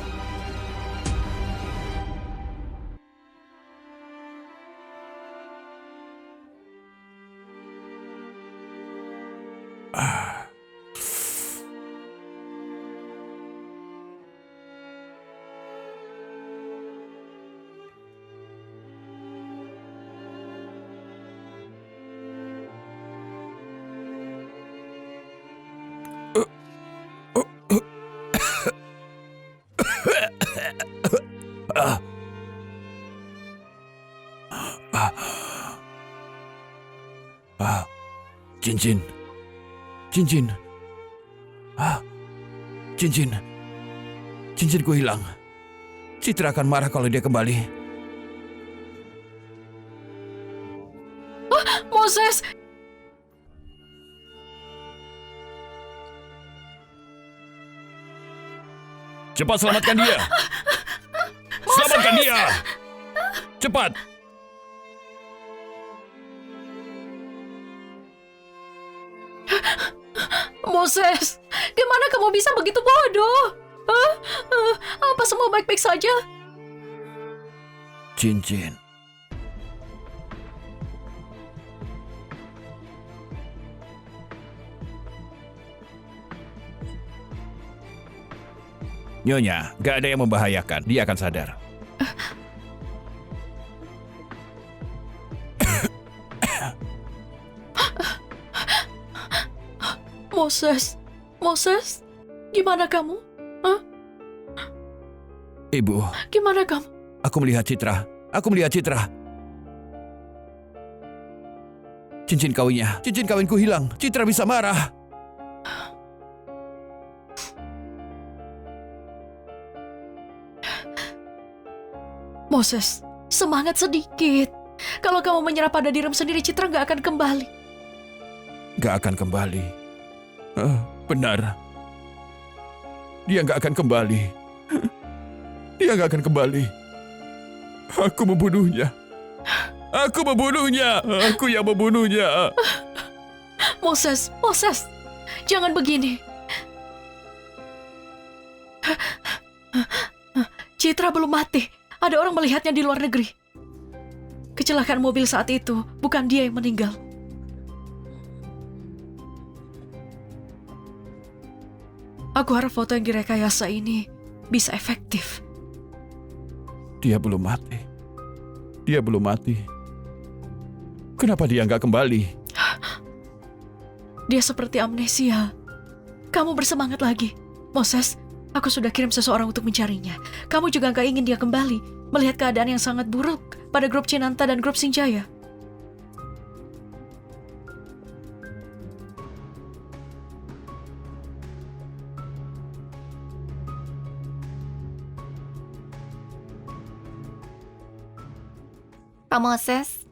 S3: Cincin. Cincin. Cincin. Cincinku hilang. Citra akan marah kalau dia kembali.
S1: Moses,
S4: Cepat selamatkan dia. Selamatkan dia. Cepat.
S1: Moses, gimana kamu bisa begitu bodoh? Hah? Apa semua baik-baik saja?
S3: Cincin. Nyonya, gak ada yang membahayakan. Dia akan sadar.
S1: Moses, gimana kamu?
S3: Ibu,
S1: Gimana kamu?
S3: aku melihat Citra. Aku melihat Citra. Cincin kawinnya. Cincin kawinku hilang. Citra bisa marah.
S1: Moses, semangat sedikit. Kalau kamu menyerah pada dirimu sendiri, Citra nggak akan kembali.
S3: Gak akan kembali. Benar. Dia gak akan kembali. Dia gak akan kembali. Aku membunuhnya. Aku membunuhnya. Aku yang membunuhnya.
S1: Moses, jangan begini. Citra belum mati. Ada orang melihatnya di luar negeri. Kecelakaan mobil saat itu, bukan dia yang meninggal. Aku harap foto yang direkayasa ini bisa efektif.
S3: Dia belum mati. Dia belum mati. Kenapa dia nggak kembali?
S1: Dia seperti amnesia. Kamu bersemangat lagi. Moses, aku sudah kirim seseorang untuk mencarinya. Kamu juga nggak ingin dia kembali. Melihat keadaan yang sangat buruk pada grup Cinanta dan grup Sinjaya.
S2: Pak Moses.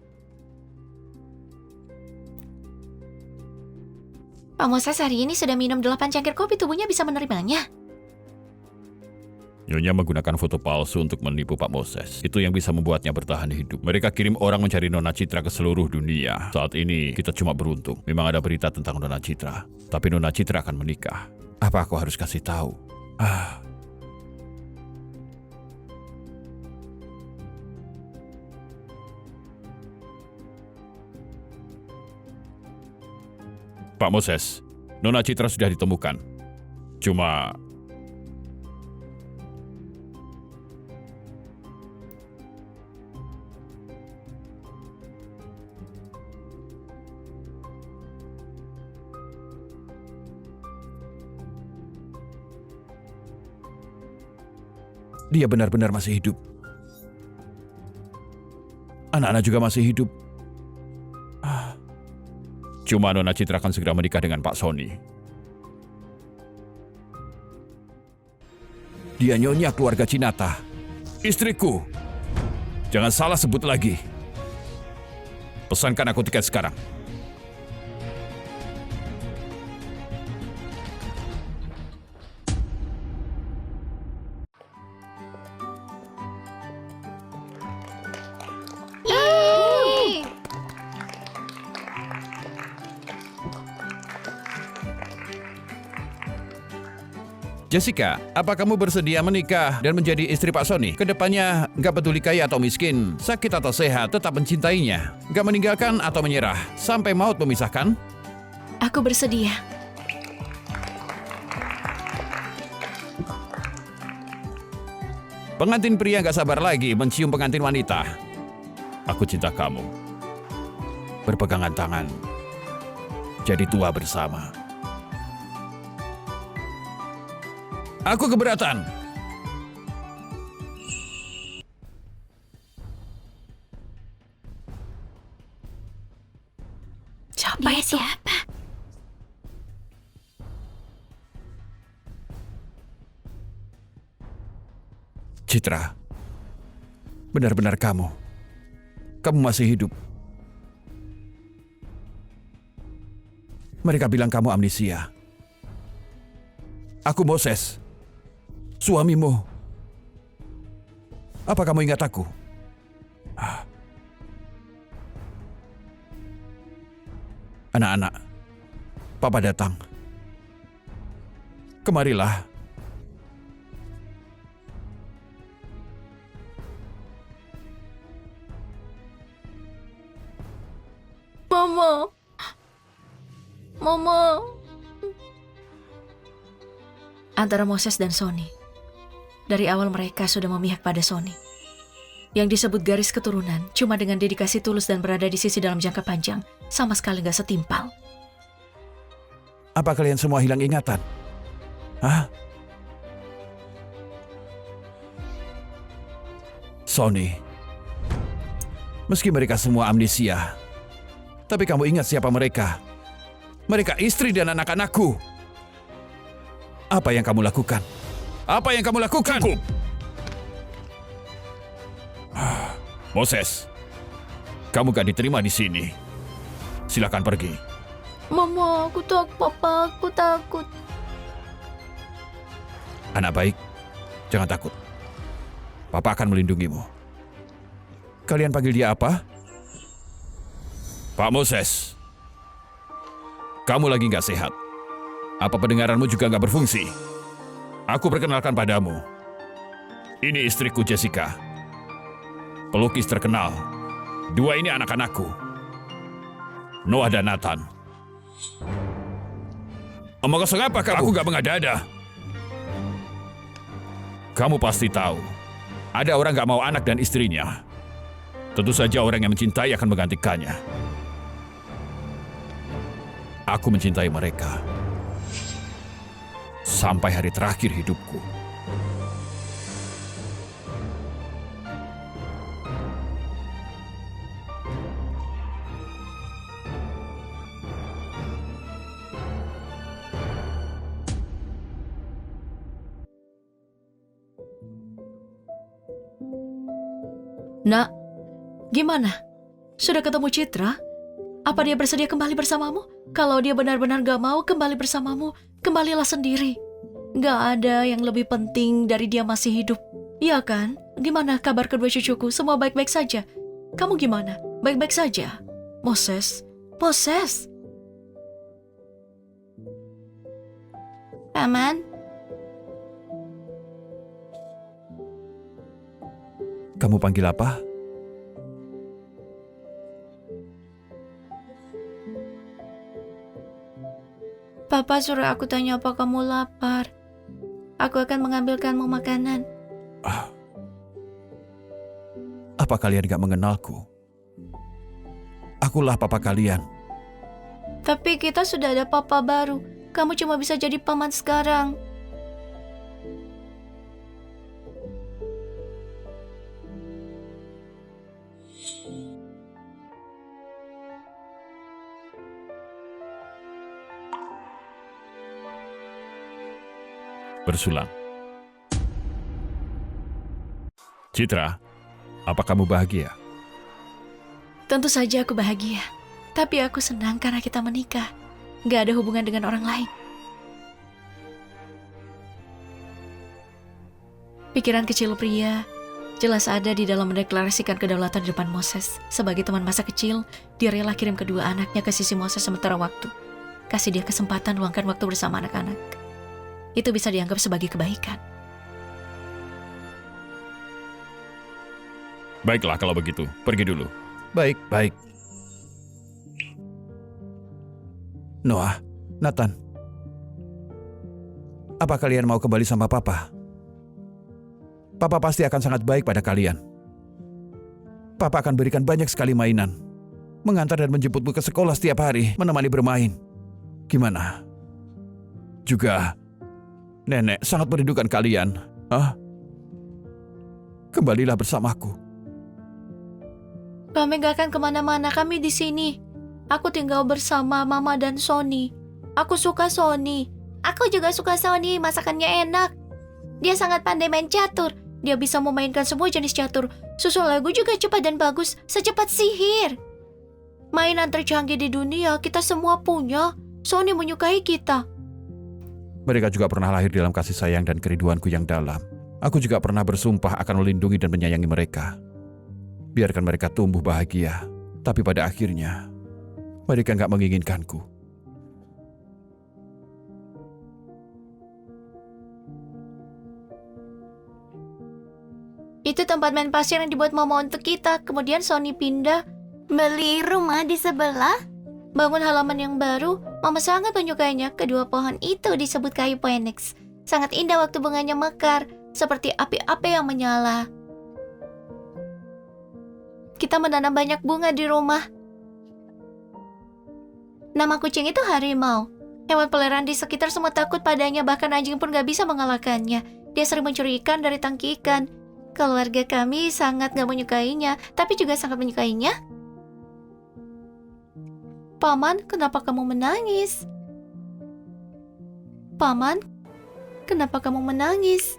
S2: Pak Moses hari ini sudah minum 8 cangkir kopi, tubuhnya bisa menerimanya.
S4: Nyonya menggunakan foto palsu untuk menipu Pak Moses. Itu yang bisa membuatnya bertahan hidup. Mereka kirim orang mencari Nona Citra ke seluruh dunia. Saat ini kita cuma beruntung. Memang ada berita tentang Nona Citra. Tapi Nona Citra akan menikah.
S3: Apa aku harus kasih tahu?
S4: Pak Moses, Nona Citra sudah ditemukan. Cuma
S3: Dia benar-benar masih hidup. Anak-anak juga masih hidup.
S4: Cuma Nona Citra akan segera menikah dengan Pak Sony.
S3: Dia nyonya keluarga Cinata. Istriku.
S4: Jangan salah sebut lagi. Pesankan aku tiket sekarang.
S3: Jessica, apa kamu bersedia menikah dan menjadi istri Pak Sony? Kedepannya nggak peduli kaya atau miskin, sakit atau sehat, tetap mencintainya. Nggak meninggalkan atau menyerah, sampai maut memisahkan?
S2: Aku bersedia.
S3: Pengantin pria nggak sabar lagi mencium pengantin wanita.
S4: Aku cinta kamu.
S3: Berpegangan tangan, jadi tua bersama. Aku keberatan.
S1: Siapa
S2: Dia
S1: itu?
S2: siapa?
S3: Citra, benar-benar kamu. Kamu masih hidup. Mereka bilang kamu amnesia. Aku Moses, suamimu. Apa kamu ingat aku? Anak-anak, Papa datang. Kemarilah.
S2: Mama. Mama.
S1: Antara Moses dan Sony. Dari awal mereka sudah memihak pada Sony. Yang disebut garis keturunan cuma dengan dedikasi tulus dan berada di sisi dalam jangka panjang sama sekali gak setimpal.
S3: Apa kalian semua hilang ingatan? Hah? Sony, meski mereka semua amnesia, tapi kamu ingat siapa mereka? Mereka istri dan anak-anakku. Apa yang kamu lakukan? Apa yang kamu lakukan?
S4: Cukup! Moses, kamu gak diterima di sini. Silakan pergi.
S2: Mama, aku takut. Papa, aku takut.
S3: Anak baik, jangan takut. Papa akan melindungimu. Kalian panggil dia apa?
S4: Pak Moses, kamu lagi gak sehat. Apa pendengaranmu juga gak berfungsi? Aku perkenalkan padamu. Ini istriku Jessica. Pelukis terkenal. Dua ini anak-anakku. Noah dan Nathan. Omong kosong apa kamu? Aku gak mengada-ada. Kamu pasti tahu. Ada orang gak mau anak dan istrinya. Tentu saja orang yang mencintai akan menggantikannya. Aku mencintai mereka. Sampai hari terakhir hidupku.
S1: Nak, gimana? Sudah ketemu Citra? Apa dia bersedia kembali bersamamu? Kalau dia benar-benar gak mau kembali bersamamu, kembalilah sendiri. Gak ada yang lebih penting dari dia masih hidup. Iya kan? Gimana kabar kedua cucuku? Semua baik-baik saja. Kamu gimana? Baik-baik saja? Moses? Moses?
S2: Paman,
S3: Kamu panggil apa?
S2: Papa suruh aku tanya apa kamu lapar. Aku akan mengambilkanmu makanan.
S3: Apa kalian gak mengenalku? Akulah papa kalian.
S2: Tapi kita sudah ada papa baru. Kamu cuma bisa jadi paman sekarang.
S4: Bersulang. Citra, apa kamu bahagia?
S1: Tentu saja aku bahagia. Tapi aku senang karena kita menikah. Gak ada hubungan dengan orang lain. Pikiran kecil pria jelas ada di dalam mendeklarasikan kedaulatan di depan Moses. Sebagai teman masa kecil, dia rela kirim kedua anaknya ke sisi Moses sementara waktu. Kasih dia kesempatan luangkan waktu bersama anak-anak. Itu bisa dianggap sebagai kebaikan.
S4: Baiklah kalau begitu, pergi dulu.
S3: Baik, baik. Noah, Nathan. Apa kalian mau kembali sama papa? Papa pasti akan sangat baik pada kalian. Papa akan berikan banyak sekali mainan. Mengantar dan menjemputmu ke sekolah setiap hari, menemani bermain. Gimana? Juga, nenek sangat merindukan kalian. Kembalilah bersamaku.
S2: Kami gak akan kemana-mana, kami di sini. Aku tinggal bersama Mama dan Sony. Aku suka Sony. Aku juga suka Sony, masakannya enak. Dia sangat pandai main catur. Dia bisa memainkan semua jenis catur. Susun lagu juga cepat dan bagus, secepat sihir. Mainan tercanggih di dunia kita semua punya. Sony menyukai kita.
S3: Mereka juga pernah lahir dalam kasih sayang dan kerinduanku yang dalam. Aku juga pernah bersumpah akan melindungi dan menyayangi mereka. Biarkan mereka tumbuh bahagia. Tapi pada akhirnya, mereka nggak menginginkanku.
S2: Itu tempat main pasir yang dibuat Mama untuk kita. Kemudian Sony pindah, beli rumah di sebelah, bangun halaman yang baru. Mama sangat menyukainya. Kedua pohon itu disebut kayu phoenix. Sangat indah waktu bunganya mekar, seperti api-api yang menyala. Kita menanam banyak bunga di rumah. Nama kucing itu harimau. Hewan peliharaan di sekitar semua takut padanya, bahkan anjing pun gak bisa mengalahkannya. Dia sering mencuri ikan dari tangki ikan. Keluarga kami sangat gak menyukainya, tapi juga sangat menyukainya. Paman, kenapa kamu menangis? Paman, kenapa kamu menangis?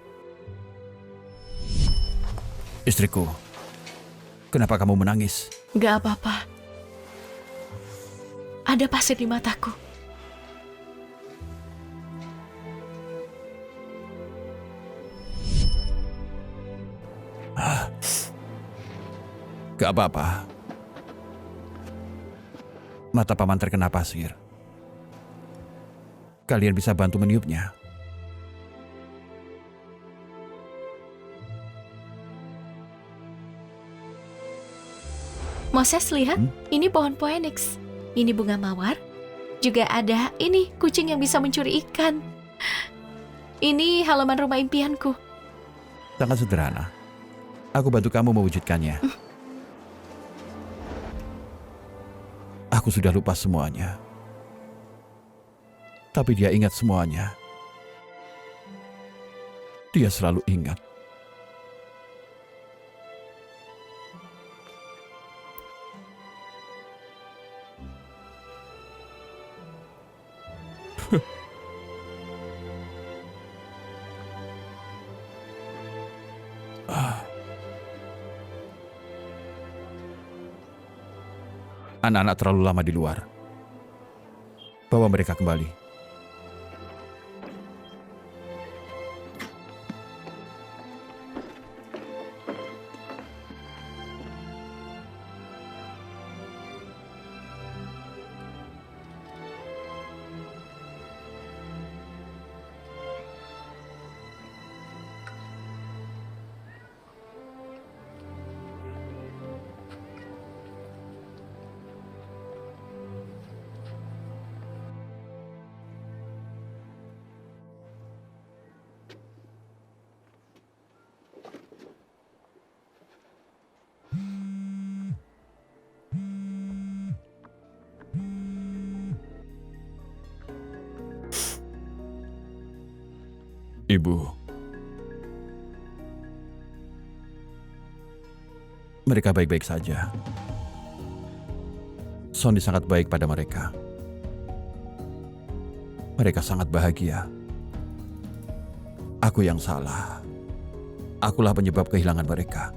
S3: Istriku, kenapa kamu menangis?
S1: Gak apa-apa. Ada pasir di mataku.
S3: Gak apa-apa. Mata paman terkena pasir. Kalian bisa bantu meniupnya.
S2: Moses, lihat, ini pohon phoenix. Ini bunga mawar. Juga ada ini kucing yang bisa mencuri ikan. Ini halaman rumah impianku.
S3: Sangat sederhana. Aku bantu kamu mewujudkannya. Aku sudah lupa semuanya. Tapi dia ingat semuanya. Dia selalu ingat. Anak-anak terlalu lama di luar. Bawa mereka kembali.
S4: Ibu,
S3: Mereka baik-baik saja. Sony sangat baik pada mereka. Mereka sangat bahagia. Aku yang salah. Akulah penyebab kehilangan mereka.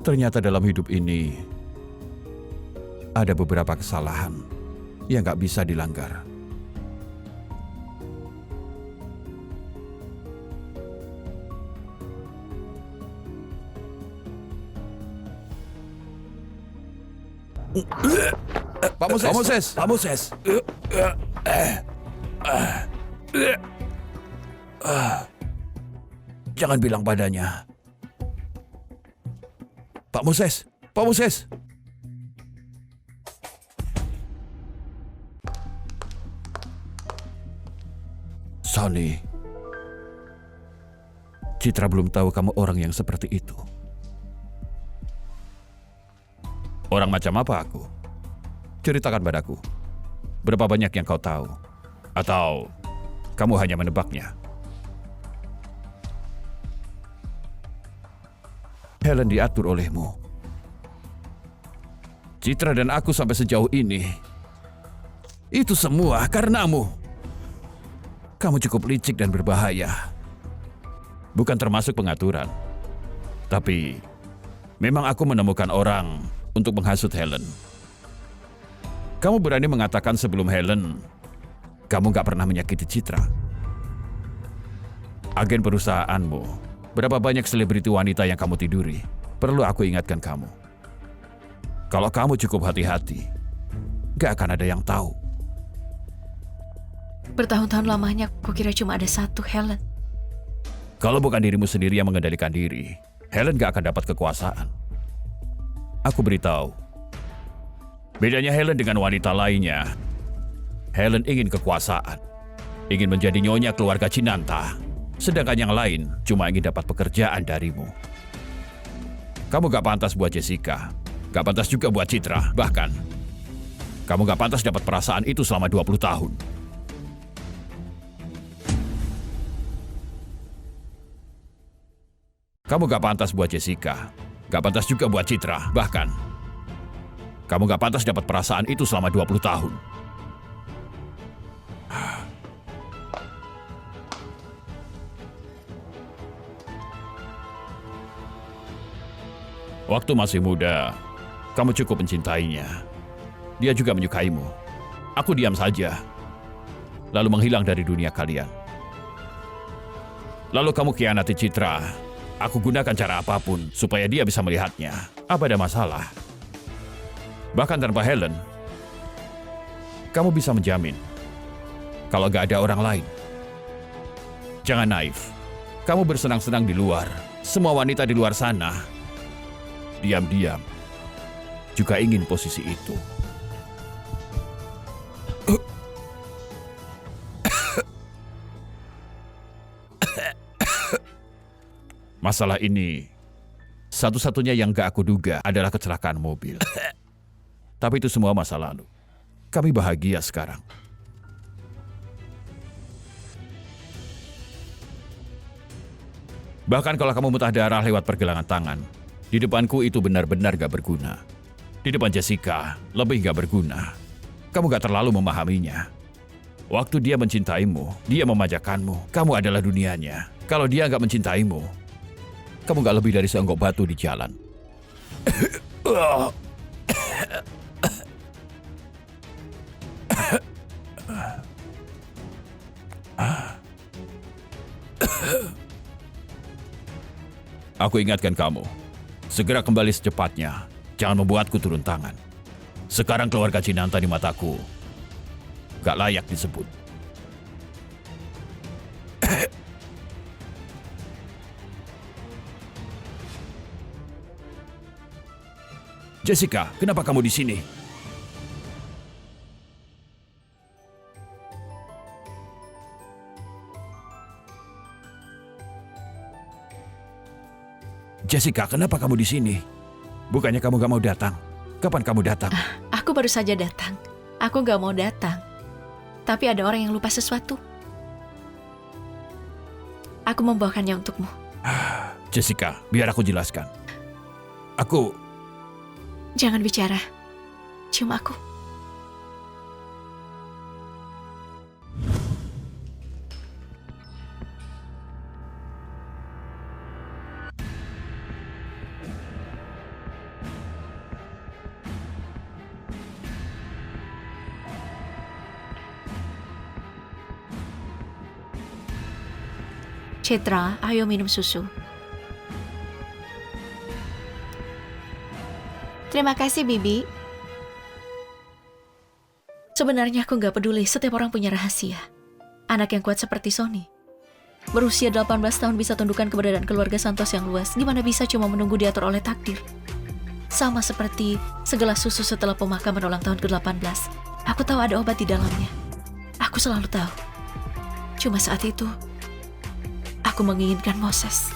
S3: Ternyata dalam hidup ini ada beberapa kesalahan yang gak bisa dilanggar. Pak Moses. Jangan bilang padanya. Pak Moses. Sony, Citra belum tahu kamu orang yang seperti itu.
S4: orang macam apa aku?
S3: Ceritakan padaku.
S4: Berapa banyak yang kau tahu? Atau kamu hanya menebaknya?
S3: Helen diatur olehmu. Citra dan aku sampai sejauh ini. Itu semua karenamu. Kamu cukup licik dan berbahaya.
S4: Bukan termasuk pengaturan. Tapi memang aku menemukan orang untuk menghasut Helen. Kamu berani mengatakan sebelum Helen, kamu gak pernah menyakiti Citra. Agen perusahaanmu, berapa banyak selebriti wanita yang kamu tiduri? Perlu aku ingatkan kamu. Kalau kamu cukup hati-hati, gak akan ada yang tahu.
S1: Bertahun-tahun lamanya aku kira cuma ada satu Helen.
S4: Kalau bukan dirimu sendiri yang mengendalikan diri, Helen gak akan dapat kekuasaan. Aku beritahu, bedanya Helen dengan wanita lainnya, Helen ingin kekuasaan, ingin menjadi nyonya keluarga Cinanta, sedangkan yang lain cuma ingin dapat pekerjaan darimu. Kamu gak pantas buat Jessica, gak pantas juga buat Citra, bahkan kamu gak pantas dapat perasaan itu selama 20 tahun. Kamu gak pantas buat Jessica, gak pantas juga buat Citra, bahkan kamu gak pantas dapat perasaan itu selama 20 tahun. Waktu masih muda, kamu cukup mencintainya. Dia juga menyukaimu. Aku diam saja, lalu menghilang dari dunia kalian. Lalu kamu khianati Citra. Aku gunakan cara apapun supaya dia bisa melihatnya. Apa ada masalah? Bahkan tanpa Helen, kamu bisa menjamin kalau gak ada orang lain. Jangan naif. Kamu bersenang-senang di luar. Semua wanita di luar sana diam-diam juga ingin posisi itu. Masalah ini, satu-satunya yang gak aku duga adalah kecelakaan mobil. Tapi itu semua masa lalu. Kami bahagia sekarang. Bahkan kalau kamu muntah darah lewat pergelangan tangan, di depanku itu benar-benar gak berguna. Di depan Jessica, lebih gak berguna. Kamu gak terlalu memahaminya. Waktu dia mencintaimu, dia memajakanmu. Kamu adalah dunianya. Kalau dia gak mencintaimu, kamu gak lebih dari seonggok batu di jalan. Aku ingatkan kamu, segera kembali secepatnya. Jangan membuatku turun tangan. Sekarang keluarga Cinanta di mataku gak layak disebut. Jessica, kenapa kamu di sini? Jessica, kenapa kamu di sini? Bukannya kamu gak mau datang? Kapan kamu datang?
S1: Aku baru saja datang. Aku gak mau datang. Tapi ada orang yang lupa sesuatu. Aku membawakannya untukmu.
S4: Jessica, biar aku jelaskan.
S1: Jangan bicara. Cium aku. Citra, ayo minum susu.
S2: Terima kasih, Bibi.
S1: Sebenarnya aku gak peduli, setiap orang punya rahasia. Anak yang kuat seperti Sony. Berusia 18 tahun bisa tundukkan keberadaan keluarga Santos yang luas. Gimana bisa cuma menunggu diatur oleh takdir? Sama seperti segelas susu setelah pemakaman ulang tahun ke-18. Aku tahu ada obat di dalamnya. Aku selalu tahu. Cuma saat itu, aku menginginkan Moses.